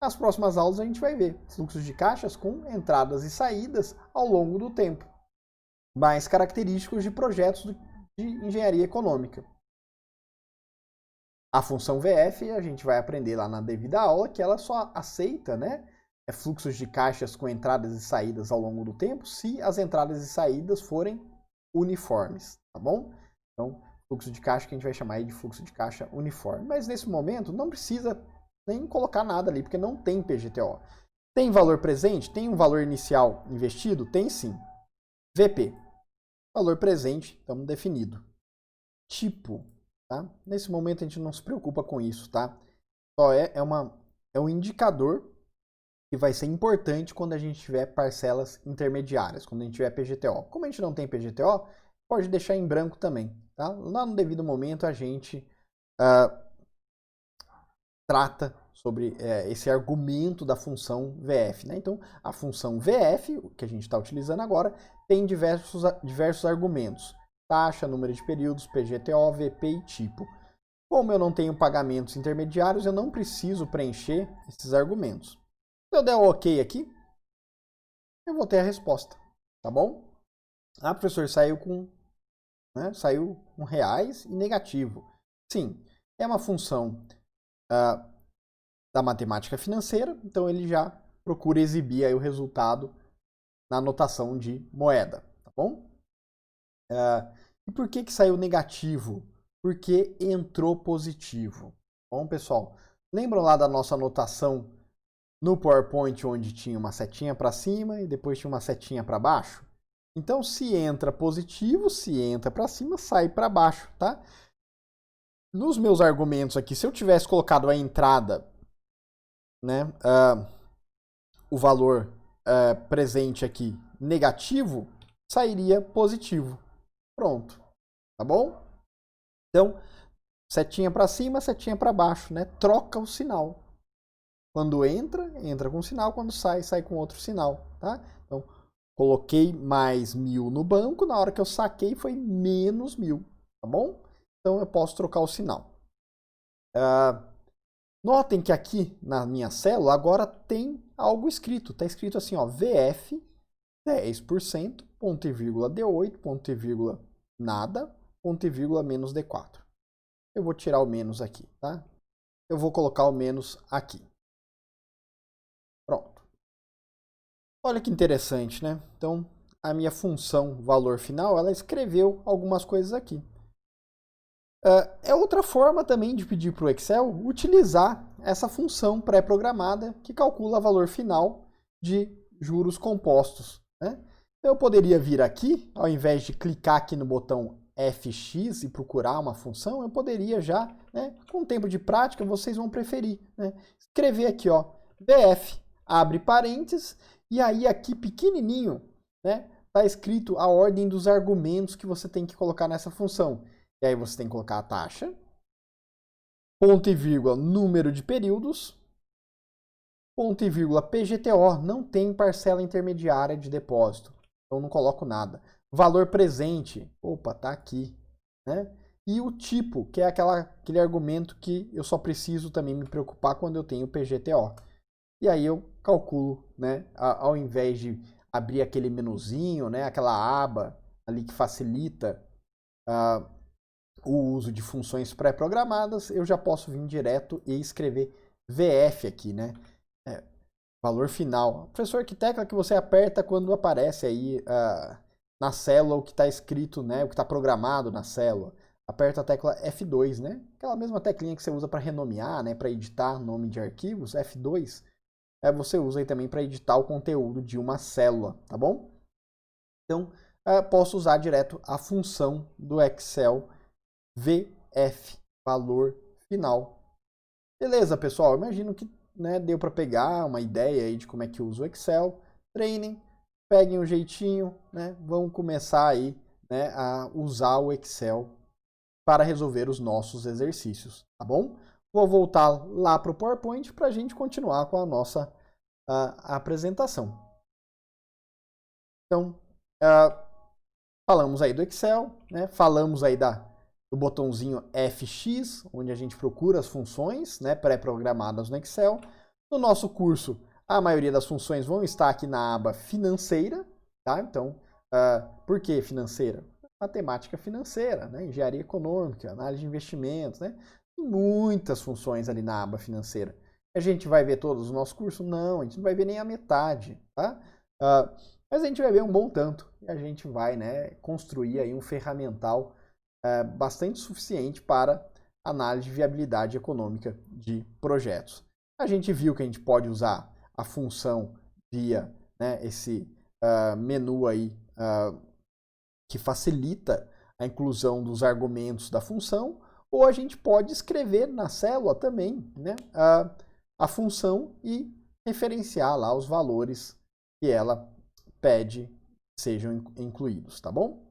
A: Nas próximas aulas a gente vai ver fluxos de caixas com entradas e saídas ao longo do tempo, mais característicos de projetos de engenharia econômica. A função VF a gente vai aprender lá na devida aula que ela só aceita, né, fluxos de caixas com entradas e saídas ao longo do tempo se as entradas e saídas forem uniformes, tá bom? Então, fluxo de caixa que a gente vai chamar aí de fluxo de caixa uniforme. Mas nesse momento não precisa nem colocar nada ali, porque não tem PGTO. Tem valor presente? Tem um valor inicial investido? Tem sim. VP. Valor presente, estamos definido. Tipo. Tá? Nesse momento a gente não se preocupa com isso, tá? Só é um indicador que vai ser importante quando a gente tiver parcelas intermediárias, quando a gente tiver PGTO. Como a gente não tem PGTO, pode deixar em branco também, tá? Lá no devido momento a gente trata sobre esse argumento da função VF, né? Então, a função VF, que a gente está utilizando agora, tem diversos argumentos. Taxa, número de períodos, PGTO, VP e tipo. Como eu não tenho pagamentos intermediários, eu não preciso preencher esses argumentos. Se eu der o OK aqui, eu vou ter a resposta, tá bom? Ah, professor, saiu com reais e negativo. Sim, é uma função da matemática financeira, então ele já procura exibir aí o resultado na notação de moeda, tá bom? E por que saiu negativo? Porque entrou positivo. Bom, pessoal, lembram lá da nossa anotação no PowerPoint onde tinha uma setinha para cima e depois tinha uma setinha para baixo? Então, se entra positivo, se entra para cima, sai para baixo, tá? Nos meus argumentos aqui, se eu tivesse colocado a entrada, né, o valor presente aqui negativo, sairia positivo. Pronto, tá bom? Então, setinha para cima, setinha para baixo, né? Troca o sinal. Quando entra com um sinal, quando sai com outro sinal, tá? Então, coloquei mais 1.000 no banco, na hora que eu saquei foi menos 1.000, tá bom? Então, eu posso trocar o sinal. Notem que aqui na minha célula agora tem algo escrito. Está escrito assim, ó, VF 10%, ponto e vírgula D8, ponto e vírgula nada, ponto e vírgula menos D4. Eu vou tirar o menos aqui, tá? Eu vou colocar o menos aqui. Pronto. Olha que interessante, né? Então, a minha função valor final, ela escreveu algumas coisas aqui. É outra forma também de pedir para o Excel utilizar essa função pré-programada que calcula valor final de juros compostos, né? Eu poderia vir aqui, ao invés de clicar aqui no botão Fx e procurar uma função, eu poderia já, né, com o tempo de prática, vocês vão preferir, né, escrever aqui, ó, VF, abre parênteses, e aí aqui pequenininho, né, tá escrito a ordem dos argumentos que você tem que colocar nessa função. E aí você tem que colocar a taxa, ponto e vírgula, número de períodos, ponto e vírgula, PGTO, não tem parcela intermediária de depósito, então não coloco nada. Valor presente, opa, tá aqui, né? E o tipo, que é aquele argumento que eu só preciso também me preocupar quando eu tenho PGTO. E aí eu calculo, né, ao invés de abrir aquele menuzinho, né, aquela aba ali que facilita o uso de funções pré-programadas, eu já posso vir direto e escrever VF aqui, né? Valor final. Professor, que tecla que você aperta quando aparece aí na célula o que está escrito, né? O que está programado na célula? Aperta a tecla F2, né? Aquela mesma teclinha que você usa para renomear, né? Para editar nome de arquivos, F2. Você usa aí também para editar o conteúdo de uma célula, tá bom? Então, posso usar direto a função do Excel VF, valor final. Beleza, pessoal? Imagino que, né, deu para pegar uma ideia aí de como é que usa o Excel. Treinem, peguem um jeitinho, né? Vamos começar aí, né, a usar o Excel para resolver os nossos exercícios, tá bom? Vou voltar lá para o PowerPoint para a gente continuar com a nossa apresentação. Então, falamos aí do Excel, né? Falamos aí do botãozinho Fx, onde a gente procura as funções, né, pré-programadas no Excel. No nosso curso, a maioria das funções vão estar aqui na aba financeira, tá? Então, por que financeira? Matemática financeira, né? Engenharia econômica, análise de investimentos, né? Tem muitas funções ali na aba financeira. A gente vai ver todos os nossos cursos? Não, a gente não vai ver nem a metade, tá? Mas a gente vai ver um bom tanto e a gente vai, né, construir aí um ferramental bastante suficiente para análise de viabilidade econômica de projetos. A gente viu que a gente pode usar a função via, né, esse menu aí que facilita a inclusão dos argumentos da função, ou a gente pode escrever na célula também, né, a função e referenciar lá os valores que ela pede que sejam incluídos, tá bom?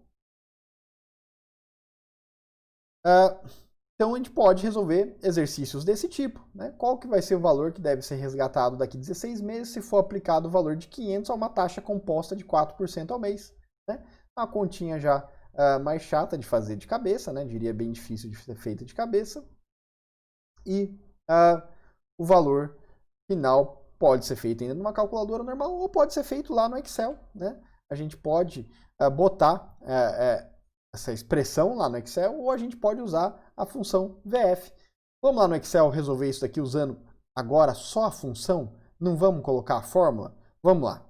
A: Então a gente pode resolver exercícios desse tipo, né? Qual que vai ser o valor que deve ser resgatado daqui a 16 meses se for aplicado o valor de 500 a uma taxa composta de 4% ao mês, né? Uma continha já mais chata de fazer de cabeça, né? Diria bem difícil de ser feita de cabeça. E o valor final pode ser feito ainda numa calculadora normal ou pode ser feito lá no Excel, né? A gente pode botar essa expressão lá no Excel ou a gente pode usar a função VF. Vamos lá no Excel resolver isso daqui usando agora só a função? Não vamos colocar a fórmula? Vamos lá.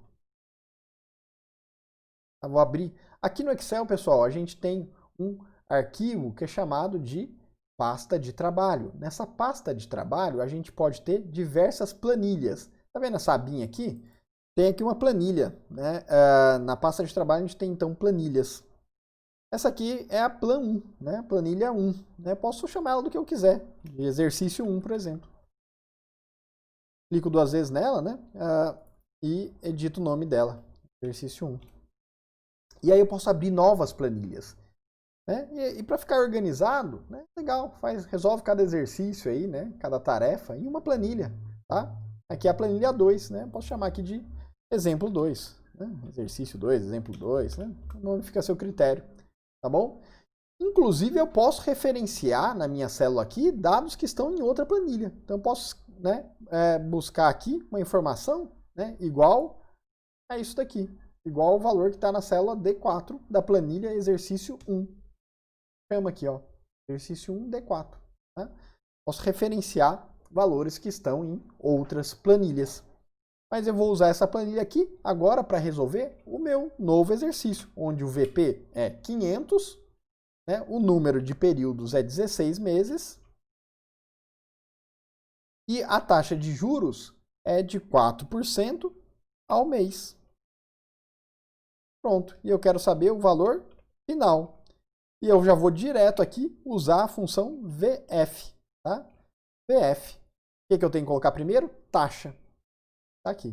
A: Eu vou abrir. Aqui no Excel, pessoal, a gente tem um arquivo que é chamado de pasta de trabalho. Nessa pasta de trabalho, a gente pode ter diversas planilhas. Tá vendo essa abinha aqui? Tem aqui uma planilha, né? Na pasta de trabalho, a gente tem, então, planilhas. Essa aqui é a Plan 1, né? Planilha 1. Né? Posso chamar ela do que eu quiser. De exercício 1, por exemplo. Clico 2 vezes nela, né? E edito o nome dela. Exercício 1. E aí eu posso abrir novas planilhas. Né? E para ficar organizado, né? Legal, resolve cada exercício aí, né? Cada tarefa em uma planilha. Tá? Aqui é a planilha 2, né? Posso chamar aqui de exemplo 2. Né? Exercício 2, exemplo 2. Né? O nome fica a seu critério. Tá bom? Inclusive, eu posso referenciar na minha célula aqui dados que estão em outra planilha. Então, eu posso, né, buscar aqui uma informação, né, igual a isso daqui. Igual o valor que está na célula D4 da planilha exercício 1. Chama aqui, ó, exercício 1, D4. Tá? Posso referenciar valores que estão em outras planilhas. Mas eu vou usar essa planilha aqui agora para resolver o meu novo exercício, onde o VP é 500, né, o número de períodos é 16 meses e a taxa de juros é de 4% ao mês. Pronto, e eu quero saber o valor final. E eu já vou direto aqui usar a função VF. Tá? VF. O que eu tenho que colocar primeiro? Taxa. Está aqui.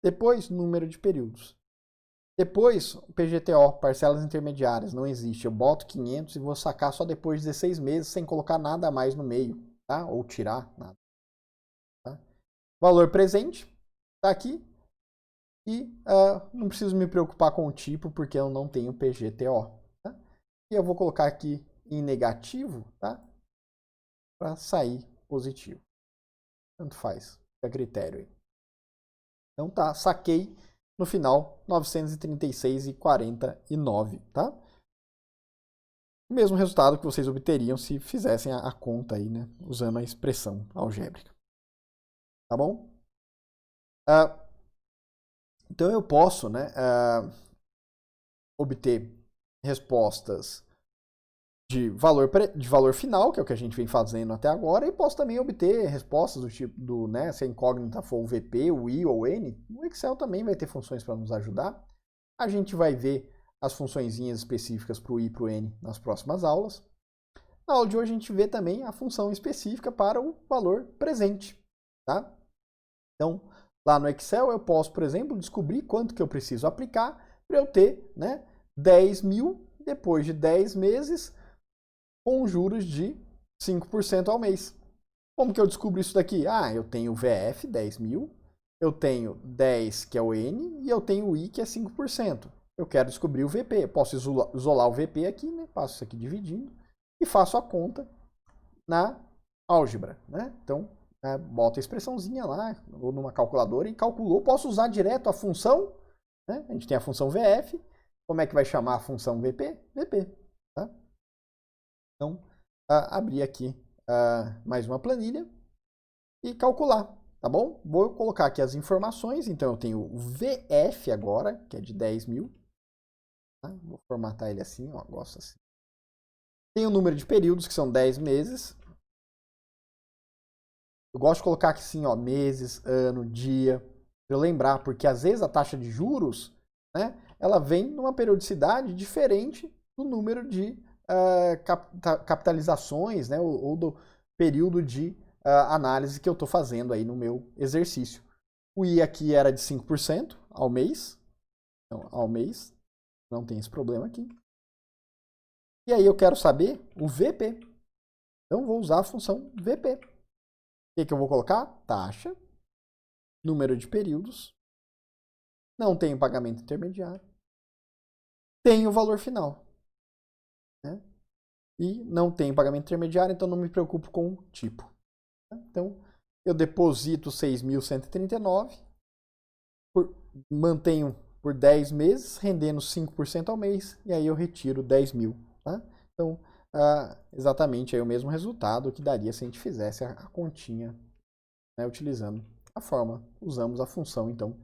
A: Depois, número de períodos. Depois, o PGTO, parcelas intermediárias, não existe. Eu boto 500 e vou sacar só depois de 16 meses, sem colocar nada a mais no meio. Tá? Ou tirar nada. Tá? Valor presente, está aqui. E não preciso me preocupar com o tipo, porque eu não tenho PGTO. Tá? E eu vou colocar aqui em negativo, tá? Para sair positivo. Tanto faz, fica a critério aí. Então tá, saquei no final 936,49, tá? O mesmo resultado que vocês obteriam se fizessem a conta aí, né? Usando a expressão algébrica. Tá bom? Então eu posso, né, obter respostas de valor final, que é o que a gente vem fazendo até agora, e posso também obter respostas do tipo, né, se a incógnita for o VP, o I ou o N. O Excel também vai ter funções para nos ajudar. A gente vai ver as funçõezinhas específicas para o I e para o N nas próximas aulas. Na aula de hoje a gente vê também a função específica para o valor presente. Tá? Então, lá no Excel eu posso, por exemplo, descobrir quanto que eu preciso aplicar para eu ter, né, 10 mil depois de 10 meses com juros de 5% ao mês. Como que eu descubro isso daqui? Ah, eu tenho o VF, 10 mil, eu tenho 10, que é o N, e eu tenho o I, que é 5%. Eu quero descobrir o VP. Eu posso isolar o VP aqui, né? Passo isso aqui dividindo e faço a conta na álgebra. Né? Então, boto a expressãozinha lá, ou numa calculadora e calculou. Posso usar direto a função. Né? A gente tem a função VF. Como é que vai chamar a função VP? VP. Tá? Então, abrir aqui mais uma planilha e calcular, tá bom? Vou colocar aqui as informações. Então, eu tenho o VF agora, que é de 10 mil. Tá? Vou formatar ele assim, ó, gosto assim. Tem o número de períodos, que são 10 meses. Eu gosto de colocar aqui assim, ó, meses, ano, dia, para eu lembrar, porque às vezes a taxa de juros, né, ela vem numa periodicidade diferente do número de capitalizações, né, ou do período de análise que eu estou fazendo aí no meu exercício. O I aqui era de 5% ao mês. Então, ao mês, não tem esse problema aqui. E aí eu quero saber o VP. Então, vou usar a função VP. O que eu vou colocar? Taxa, número de períodos, não tenho pagamento intermediário, tenho o valor final. Né? E não tenho pagamento intermediário, então não me preocupo com o tipo. Então, eu deposito 6.139, mantenho por 10 meses, rendendo 5% ao mês, e aí eu retiro 10 mil. Tá? Então, exatamente aí o mesmo resultado que daria se a gente fizesse a continha, né, utilizando a forma. Usamos a função, então,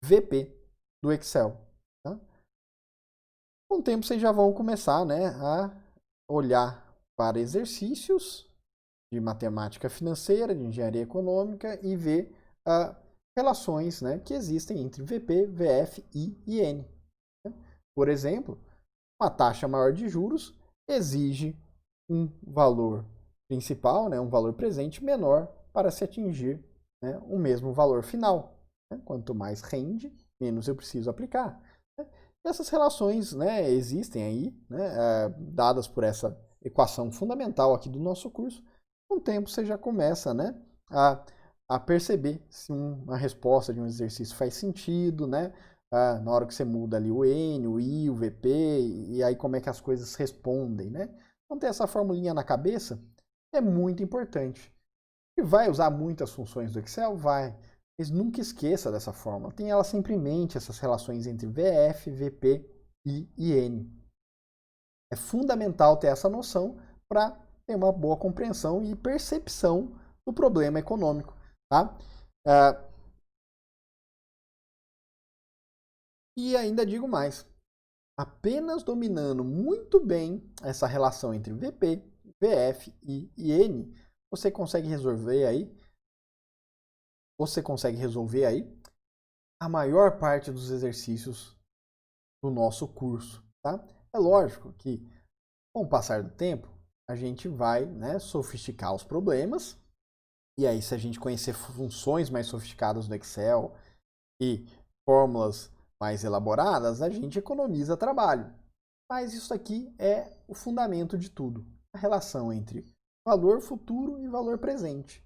A: VP do Excel. Tá? Com o tempo, vocês já vão começar, né, a olhar para exercícios de matemática financeira, de engenharia econômica e ver relações, né, que existem entre VP, VF, I e N. Por exemplo, uma taxa maior de juros exige um valor principal, né, um valor presente menor para se atingir, né, o mesmo valor final. Né? Quanto mais rende, menos eu preciso aplicar. Né? E essas relações, né, existem aí, né, dadas por essa equação fundamental aqui do nosso curso. Com o tempo você já começa, né, a perceber se uma resposta de um exercício faz sentido, né, na hora que você muda ali o N, o I, o VP, e aí como é que as coisas respondem, né? Então ter essa formulinha na cabeça é muito importante. E vai usar muitas funções do Excel? Vai. Mas nunca esqueça dessa fórmula. Tenha ela sempre em mente, essas relações entre VF, VP, I e N. É fundamental ter essa noção para ter uma boa compreensão e percepção do problema econômico. Tá? E ainda digo mais, apenas dominando muito bem essa relação entre VP, VF e N, você consegue resolver aí a maior parte dos exercícios do nosso curso, tá? É lógico que com o passar do tempo, a gente vai, né, sofisticar os problemas, e aí se a gente conhecer funções mais sofisticadas do Excel e fórmulas mais elaboradas, a gente economiza trabalho. Mas isso aqui é o fundamento de tudo. A relação entre valor futuro e valor presente,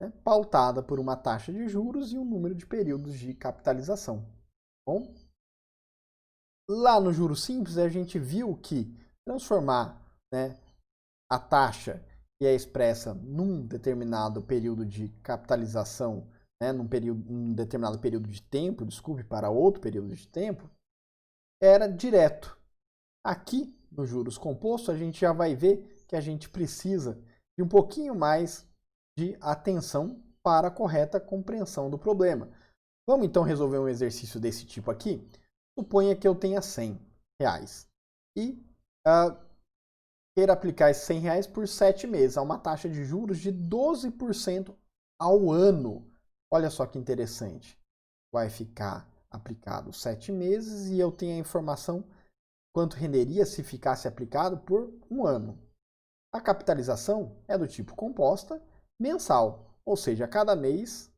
A: né? Pautada por uma taxa de juros e um número de períodos de capitalização. Bom, lá no juros simples, a gente viu que transformar, né, a taxa que é expressa num determinado período de capitalização, né, num determinado período de tempo, para outro período de tempo, era direto. Aqui, no juros composto, a gente já vai ver que a gente precisa de um pouquinho mais de atenção para a correta compreensão do problema. Vamos então resolver um exercício desse tipo aqui? Suponha que eu tenha R$100 e queira aplicar esses R$100 por 7 meses, a uma taxa de juros de 12% ao ano. Olha só que interessante. Vai ficar aplicado 7 meses e eu tenho a informação quanto renderia se ficasse aplicado por um ano. A capitalização é do tipo composta mensal, ou seja, cada mês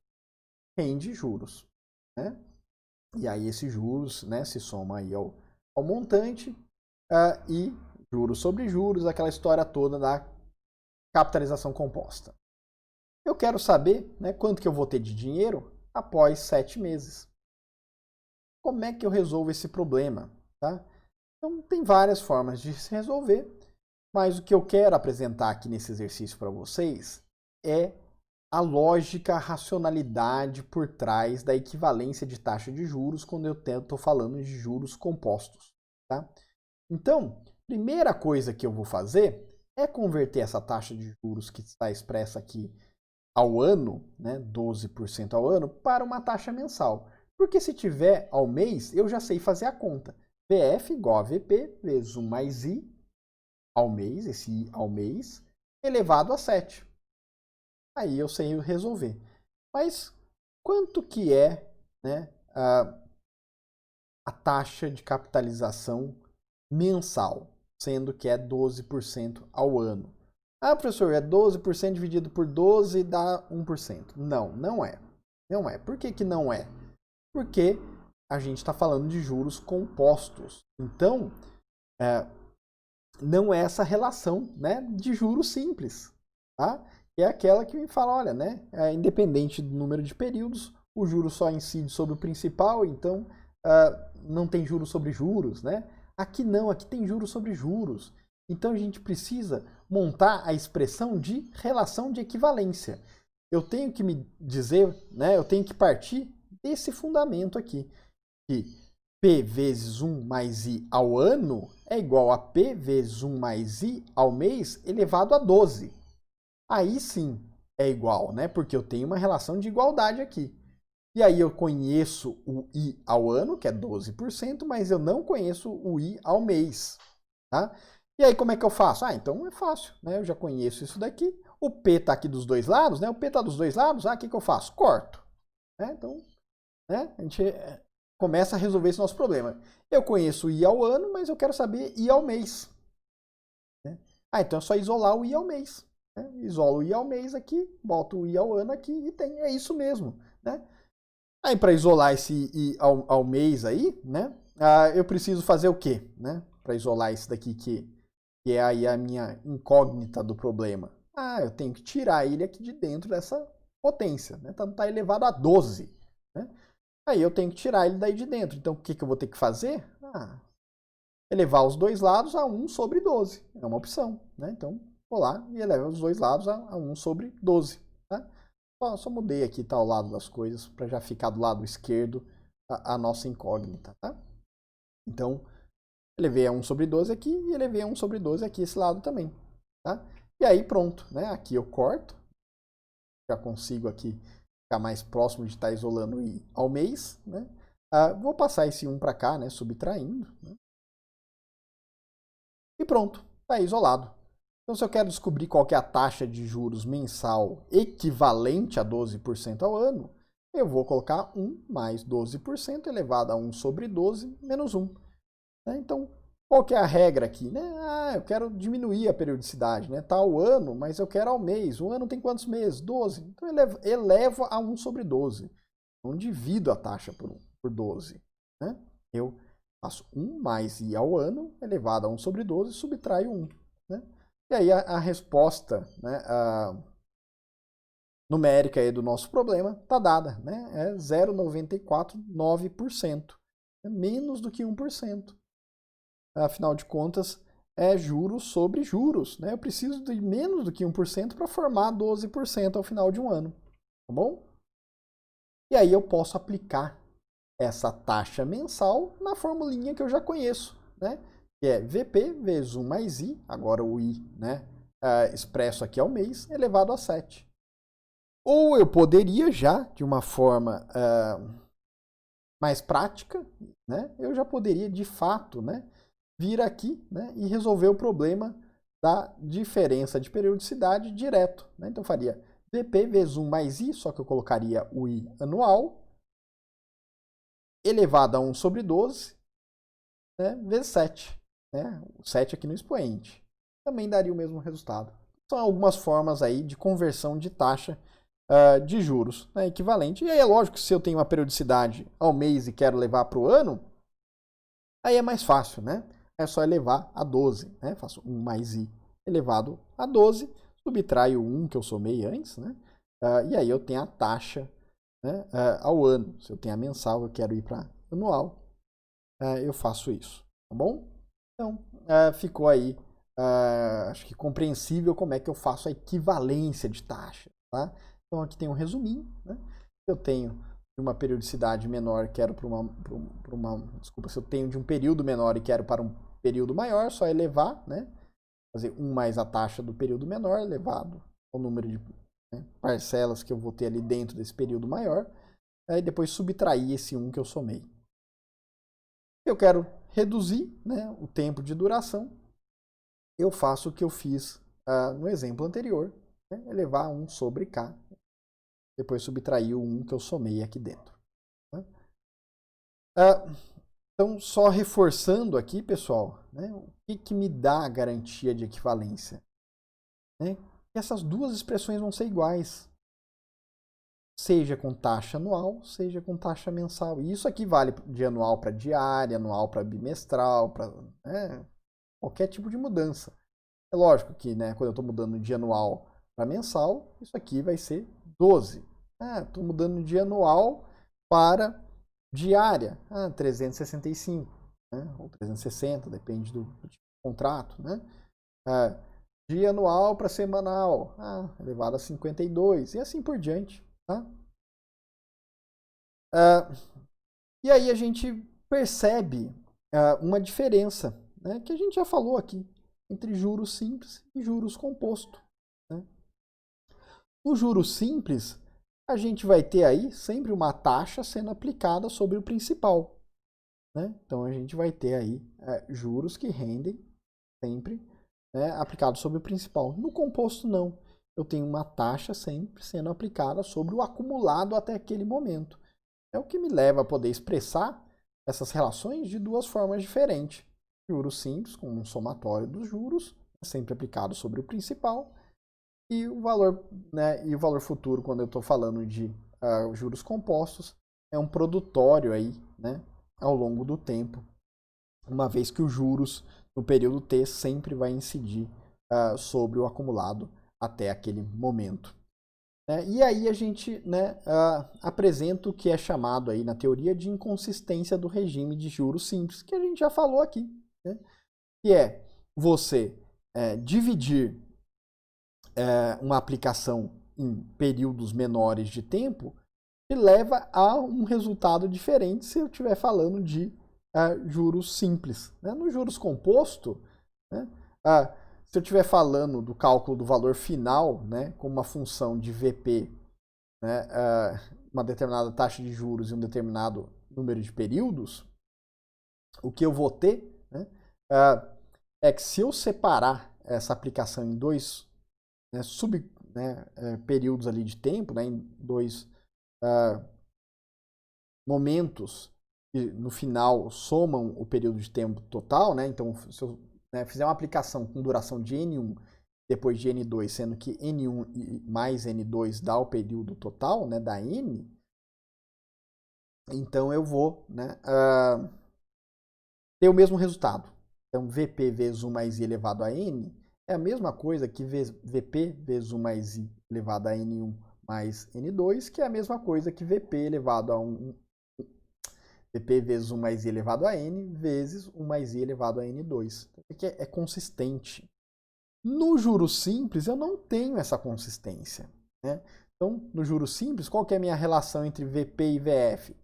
A: rende juros, né? E aí esses juros, né, se soma aí ao montante e juros sobre juros, aquela história toda da capitalização composta. Eu quero saber, né, quanto que eu vou ter de dinheiro após 7 meses. Como é que eu resolvo esse problema? Tá? Então, tem várias formas de se resolver, mas o que eu quero apresentar aqui nesse exercício para vocês é a lógica, a racionalidade por trás da equivalência de taxa de juros quando eu estou falando de juros compostos. Tá? Então, primeira coisa que eu vou fazer é converter essa taxa de juros que está expressa aqui ao ano, né, 12% ao ano, para uma taxa mensal. Porque se tiver ao mês, eu já sei fazer a conta. VF igual a VP vezes 1 mais I ao mês, esse I ao mês, elevado a 7. Aí eu sei resolver. Mas quanto que é, né, a taxa de capitalização mensal, sendo que é 12% ao ano? Ah, professor, é 12% dividido por 12 dá 1%. Não, não é. Não é. Por que que não é? Porque a gente está falando de juros compostos. Então, não é essa relação, né, de juros simples. Tá? É aquela que me fala, olha, né, independente do número de períodos, o juro só incide sobre o principal, então não tem juros sobre juros. Né? Aqui não, aqui tem juros sobre juros. Então a gente precisa montar a expressão de relação de equivalência. Eu tenho que me dizer, né, eu tenho que partir desse fundamento aqui, que P vezes 1 mais I ao ano é igual a P vezes 1 mais I ao mês elevado a 12. Aí sim é igual, né? Porque eu tenho uma relação de igualdade aqui. E aí eu conheço o I ao ano, que é 12%, mas eu não conheço o I ao mês. Tá? E aí como é que eu faço? Ah, então é fácil, né? Eu já conheço isso daqui. O P está aqui dos dois lados, né? O P está dos dois lados, o que que eu faço? Corto. Né? Então, né? A gente começa a resolver esse nosso problema. Eu conheço o I ao ano, mas eu quero saber I ao mês. Né? Então é só isolar o I ao mês. Né? Isolo o I ao mês aqui, boto o I ao ano aqui e é isso mesmo. Né? Aí para isolar esse I ao mês aí, né? Eu preciso fazer o quê? Né? Para isolar esse daqui que é aí a minha incógnita do problema. Eu tenho que tirar ele aqui de dentro dessa potência. Né? Então está elevado a 12. Né? aí eu tenho que tirar ele daí de dentro. Então, o que eu vou ter que fazer? Elevar os dois lados a 1 sobre 12. É uma opção, né? Então, vou lá e elevo os dois lados a 1 sobre 12. Tá? Só mudei aqui tá, o lado das coisas para já ficar do lado esquerdo a nossa incógnita. Tá? Então, elevei a 1 sobre 12 aqui e elevei a 1 sobre 12 aqui esse lado também. Tá? E aí pronto, né? Aqui eu corto. Já consigo aqui ficar mais próximo de estar isolando I ao mês. Né? Vou passar esse 1 para cá, né? Subtraindo. Né? E pronto, está isolado. Então, se eu quero descobrir qual que é a taxa de juros mensal equivalente a 12% ao ano, eu vou colocar 1 mais 12% elevado a 1 sobre 12 menos 1. Então, qual que é a regra aqui? Eu quero diminuir a periodicidade. Tá o ano, mas eu quero ao mês. O ano tem quantos meses? 12. Então, eu elevo a 1 sobre 12. Não divido a taxa por 12. Eu faço 1 mais I ao ano, elevado a 1 sobre 12, subtraio 1. E aí a resposta numérica aí do nosso problema está dada. É 0,949%. É menos do que 1%. Afinal de contas, é juros sobre juros. Eu preciso de menos do que 1% para formar 12% ao final de um ano. Tá bom? E aí eu posso aplicar essa taxa mensal na formulinha que eu já conheço, que é VP vezes 1 mais I, agora o I expresso aqui ao mês, elevado a 7. Ou eu poderia já, de uma forma mais prática, eu já poderia de fato vir aqui e resolver o problema da diferença de periodicidade direto. Então eu faria VP vezes 1 mais I, só que eu colocaria o I anual, elevado a 1 sobre 12, vezes 7. O 7 aqui no expoente. Também daria o mesmo resultado. São algumas formas aí de conversão de taxa de juros equivalente. E aí é lógico que se eu tenho uma periodicidade ao mês e quero levar para o ano, aí é mais fácil. É só elevar a 12. Faço 1 mais I elevado a 12, subtraio 1 que eu somei antes, e aí eu tenho a taxa ao ano. Se eu tenho a mensal, eu quero ir para anual, eu faço isso, tá bom? Então, ficou aí, acho que compreensível como é que eu faço a equivalência de taxa, tá? Então, aqui tem um resuminho, Eu tenho uma periodicidade menor, quero para desculpa, se eu tenho de um período menor e quero para um período maior, só elevar, fazer 1 mais a taxa do período menor, elevado ao número de parcelas que eu vou ter ali dentro desse período maior, e depois subtrair esse 1 que eu somei. Eu quero reduzir o tempo de duração, eu faço o que eu fiz no exemplo anterior, elevar a 1 sobre K, depois subtrair o 1 que eu somei aqui dentro. Então, só reforçando aqui, pessoal, o que me dá a garantia de equivalência? Que essas duas expressões vão ser iguais, seja com taxa anual, seja com taxa mensal. E isso aqui vale de anual para diária, anual para bimestral, para qualquer tipo de mudança. É lógico que quando eu estou mudando de anual para mensal, isso aqui vai ser 12. Estou mudando de anual para diária, 365, ou 360, depende do tipo de contrato. De anual para semanal, elevado a 52, e assim por diante. Tá? E aí a gente percebe uma diferença, que a gente já falou aqui, entre juros simples e juros composto. No juros simples, a gente vai ter aí sempre uma taxa sendo aplicada sobre o principal. Então a gente vai ter aí juros que rendem sempre aplicado sobre o principal. No composto não. Eu tenho uma taxa sempre sendo aplicada sobre o acumulado até aquele momento. É o que me leva a poder expressar essas relações de duas formas diferentes. Juros simples, com um somatório dos juros, sempre aplicado sobre o principal, e o valor futuro, quando eu estou falando de juros compostos, é um produtório aí, ao longo do tempo, uma vez que os juros no período T sempre vai incidir sobre o acumulado até aquele momento. E aí a gente, né, apresenta o que é chamado aí na teoria de inconsistência do regime de juros simples, que a gente já falou aqui, né? Que é você dividir uma aplicação em períodos menores de tempo e leva a um resultado diferente se eu estiver falando de juros simples. Né? No juros composto, né, se eu estiver falando do cálculo do valor final, né, como uma função de VP, né, uma determinada taxa de juros e um determinado número de períodos, o que eu vou ter, né, é que se eu separar essa aplicação em dois períodos ali de tempo, né, em dois momentos que no final somam o período de tempo total, né? Então, se eu fizer uma aplicação com duração de N1 depois de N2, sendo que N1 mais N2 dá o período total, né, da N, então eu vou, né, ter o mesmo resultado. Então, VP vezes 1 mais I elevado a N é a mesma coisa que VP vezes 1 mais I elevado a N1 mais N2, que é a mesma coisa que VP elevado a 1, VP vezes 1 mais I elevado a N vezes 1 mais I elevado a N2. Porque é consistente. No juros simples, eu não tenho essa consistência. Né? Então, no juros simples, qual que é a minha relação entre VP e VF?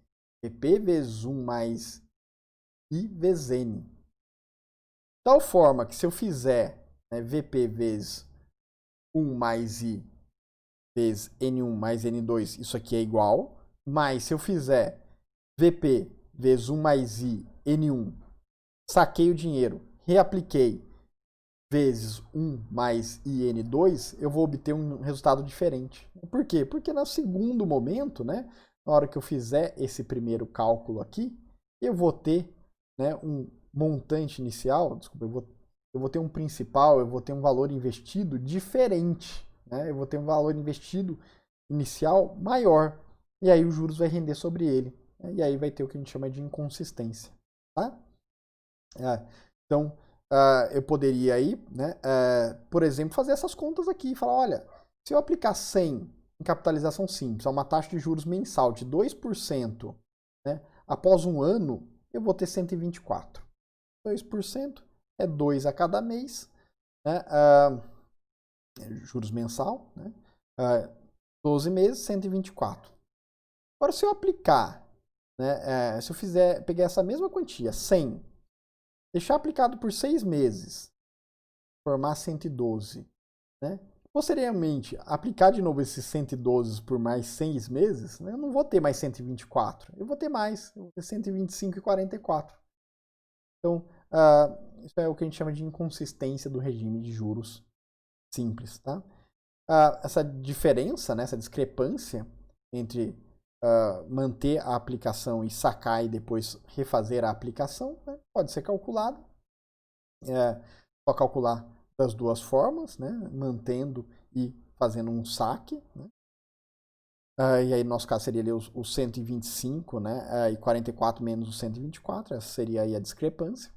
A: VP vezes 1 mais I vezes N. De tal forma que se eu fizer VP vezes 1 mais I vezes N1 mais N2, isso aqui é igual. Mas se eu fizer VP vezes 1 mais I, N1, saquei o dinheiro, reapliquei, vezes 1 mais I, N2, eu vou obter um resultado diferente. Por quê? Porque no segundo momento, né, na hora que eu fizer esse primeiro cálculo aqui, eu vou ter, né, um montante inicial, desculpa, eu vou ter um principal, eu vou ter um valor investido diferente. Né? Eu vou ter um valor investido inicial maior. E aí os juros vai render sobre ele. Né? E aí vai ter o que a gente chama de inconsistência. Tá? Então, eu poderia aí, né, por exemplo, fazer essas contas aqui. Falar, olha, se eu aplicar 100 em capitalização simples, a uma taxa de juros mensal de 2%, né, após um ano, eu vou ter 124. 2% é 2 a cada mês, né, juros mensal, né, 12 meses, 124. Agora, se eu aplicar, né, se eu pegar essa mesma quantia, 100, deixar aplicado por 6 meses, formar 112, né? Posteriormente, aplicar de novo esses 112 por mais 6 meses, né? Eu não vou ter mais 124, eu vou ter mais, eu vou ter 125 e 44. Então, isso é o que a gente chama de inconsistência do regime de juros simples, tá? Essa diferença, né, essa discrepância entre manter a aplicação e sacar e depois refazer a aplicação, né, pode ser calculada. Só calcular das duas formas, né, mantendo e fazendo um saque. Né. E aí, no nosso caso, seria ali os 125, né, e 44 menos os 124, essa seria aí a discrepância.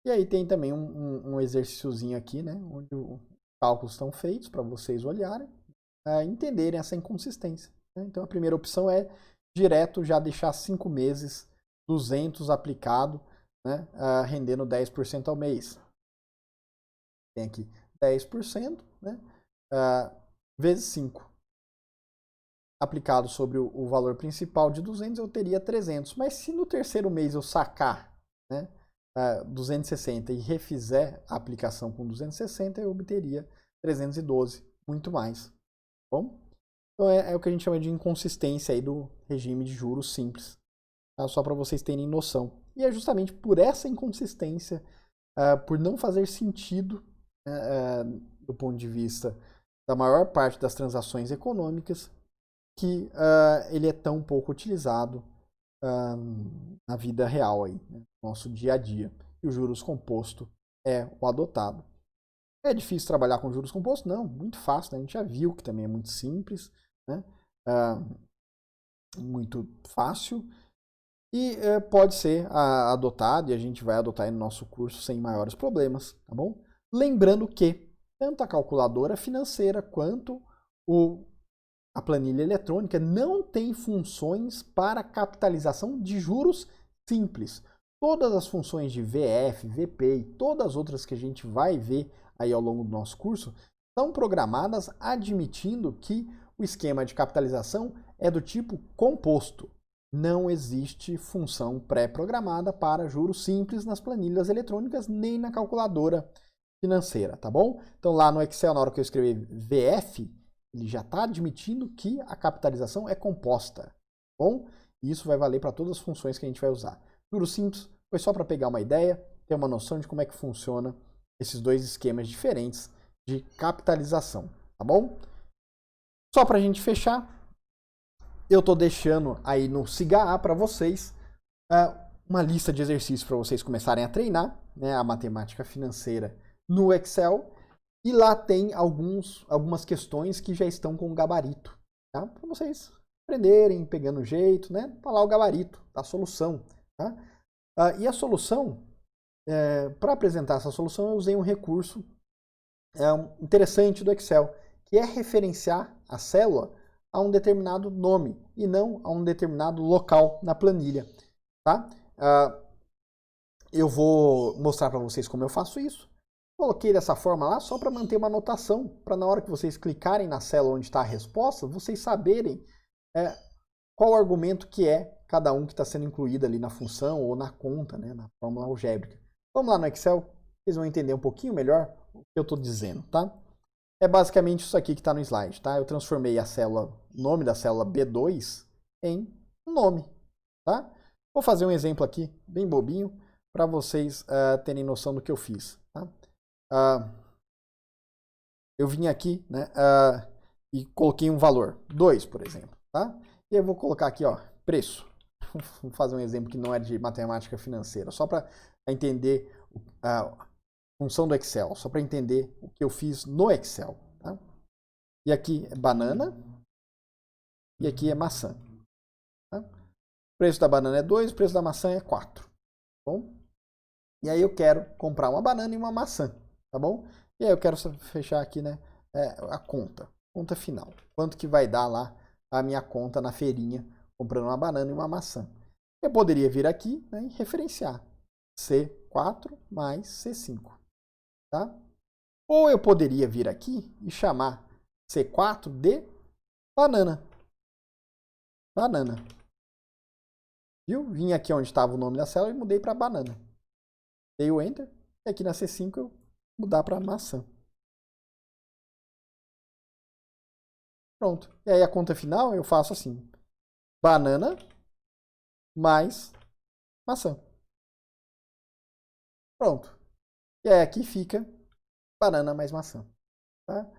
A: E aí tem também um exercíciozinho aqui, né, onde os cálculos estão feitos para vocês olharem, entenderem essa inconsistência. Né? Então, a primeira opção é direto já deixar 5 meses, 200 aplicado, né, rendendo 10% ao mês. Tem aqui 10%, né, vezes 5. Aplicado sobre o valor principal de 200, eu teria 300. Mas se no terceiro mês eu sacar, né, 260 e refizer a aplicação com 260, eu obteria 312, muito mais. Bom? Então é o que a gente chama de inconsistência aí do regime de juros simples. Tá? Só para vocês terem noção. E é justamente por essa inconsistência, por não fazer sentido do ponto de vista da maior parte das transações econômicas, que ele é tão pouco utilizado na vida real, aí, né? No nosso dia a dia. E o juros composto é o adotado. É difícil trabalhar com juros compostos? Não, muito fácil. Né? A gente já viu que também é muito simples, né? Muito fácil. E pode ser adotado, e a gente vai adotar no nosso curso sem maiores problemas, tá bom? Lembrando que tanto a calculadora financeira quanto o a planilha eletrônica não tem funções para capitalização de juros simples. Todas as funções de VF, VP e todas as outras que a gente vai ver aí ao longo do nosso curso são programadas admitindo que o esquema de capitalização é do tipo composto. Não existe função pré-programada para juros simples nas planilhas eletrônicas nem na calculadora financeira, tá bom? Então lá no Excel, na hora que eu escrever VF, ele já está admitindo que a capitalização é composta, tá bom? E isso vai valer para todas as funções que a gente vai usar. Juros simples foi só para pegar uma ideia, ter uma noção de como é que funciona esses dois esquemas diferentes de capitalização, tá bom? Só para a gente fechar, eu estou deixando aí no SIGA para vocês uma lista de exercícios para vocês começarem a treinar, né, a matemática financeira no Excel. E lá tem algumas questões que já estão com gabarito, tá? Para vocês aprenderem, pegando o jeito, né? Tá lá o gabarito da solução, tá? E a solução, para apresentar essa solução, eu usei um recurso interessante do Excel, que é referenciar a célula a um determinado nome e não a um determinado local na planilha, tá? Eu vou mostrar para vocês como eu faço isso. Coloquei dessa forma lá só para manter uma anotação, para na hora que vocês clicarem na célula onde está a resposta, vocês saberem qual argumento que é cada um que está sendo incluído ali na função ou na conta, né, na fórmula algébrica. Vamos lá no Excel, vocês vão entender um pouquinho melhor o que eu estou dizendo, tá? É basicamente isso aqui que está no slide, tá? Eu transformei a célula, o nome da célula B2 em um nome, tá? Vou fazer um exemplo aqui, bem bobinho, para vocês terem noção do que eu fiz, tá? Eu vim aqui, né, e coloquei um valor, 2, por exemplo, tá? E eu vou colocar aqui, ó, preço. Vou fazer um exemplo que não é de matemática financeira, só para entender a função do Excel, só para entender o que eu fiz no Excel, tá? E aqui é banana e aqui é maçã, tá? O preço da banana é 2, o preço da maçã é 4, tá bom? E aí eu quero comprar uma banana e uma maçã, tá bom? E aí eu quero fechar aqui, né, a conta final. Quanto que vai dar lá a minha conta na feirinha comprando uma banana e uma maçã. Eu poderia vir aqui, né, e referenciar C4 mais C5, tá? Ou eu poderia vir aqui e chamar C4 de banana. Banana. Viu? Vim aqui onde estava o nome da célula e mudei para banana. Dei o Enter. E aqui na C5 eu mudar para maçã. Pronto. E aí a conta final eu faço assim. Banana mais maçã. Pronto. E aí aqui fica banana mais maçã. Tá?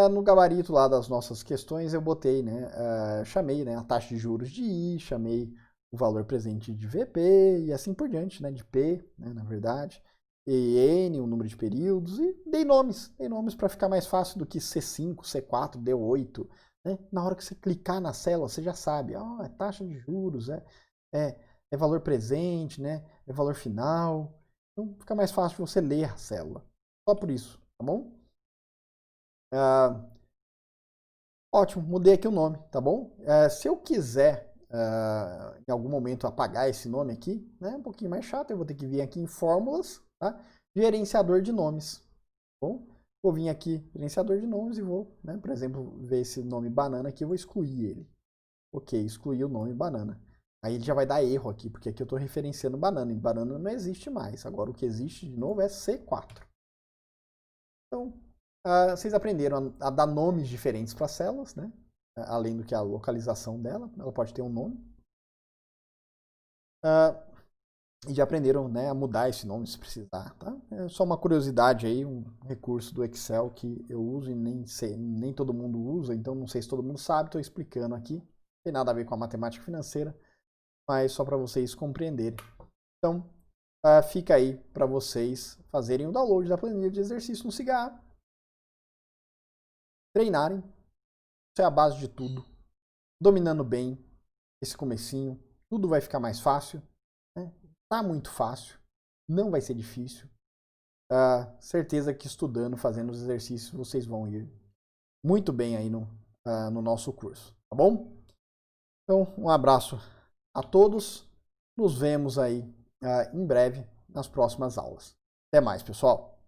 A: No gabarito lá das nossas questões eu botei, né, chamei, né, a taxa de juros de I, chamei o valor presente de VP e assim por diante, né, de P, né, na verdade, e N, o número de períodos, e dei nomes para ficar mais fácil do que C5, C4, D8, né? Na hora que você clicar na célula, você já sabe, é taxa de juros, é valor presente, né, é valor final, então fica mais fácil de você ler a célula, só por isso, tá bom? Ótimo, mudei aqui o nome, tá bom? Se eu quiser, em algum momento, apagar esse nome aqui, né, um pouquinho mais chato, eu vou ter que vir aqui em fórmulas, tá? Gerenciador de nomes, tá bom? Vou vir aqui, gerenciador de nomes, e vou, né, por exemplo, ver esse nome banana aqui, eu vou excluir ele. Ok, excluí o nome banana. Aí ele já vai dar erro aqui, porque aqui eu estou referenciando banana, e banana não existe mais. Agora o que existe, de novo, é C4. Então, vocês aprenderam a dar nomes diferentes para células, né? Além do que a localização dela, ela pode ter um nome. E já aprenderam, né, a mudar esse nome se precisar, tá? É só uma curiosidade aí, um recurso do Excel que eu uso e nem todo mundo usa, então não sei se todo mundo sabe, estou explicando aqui. Não tem nada a ver com a matemática financeira, mas só para vocês compreenderem. Então, fica aí para vocês fazerem o download da planilha de exercício no SIGA. Treinarem, isso é a base de tudo, dominando bem esse comecinho, tudo vai ficar mais fácil, né? Tá muito fácil, não vai ser difícil, certeza que estudando, fazendo os exercícios, vocês vão ir muito bem aí no no nosso curso, tá bom? Então, um abraço a todos, nos vemos aí em breve nas próximas aulas. Até mais, pessoal!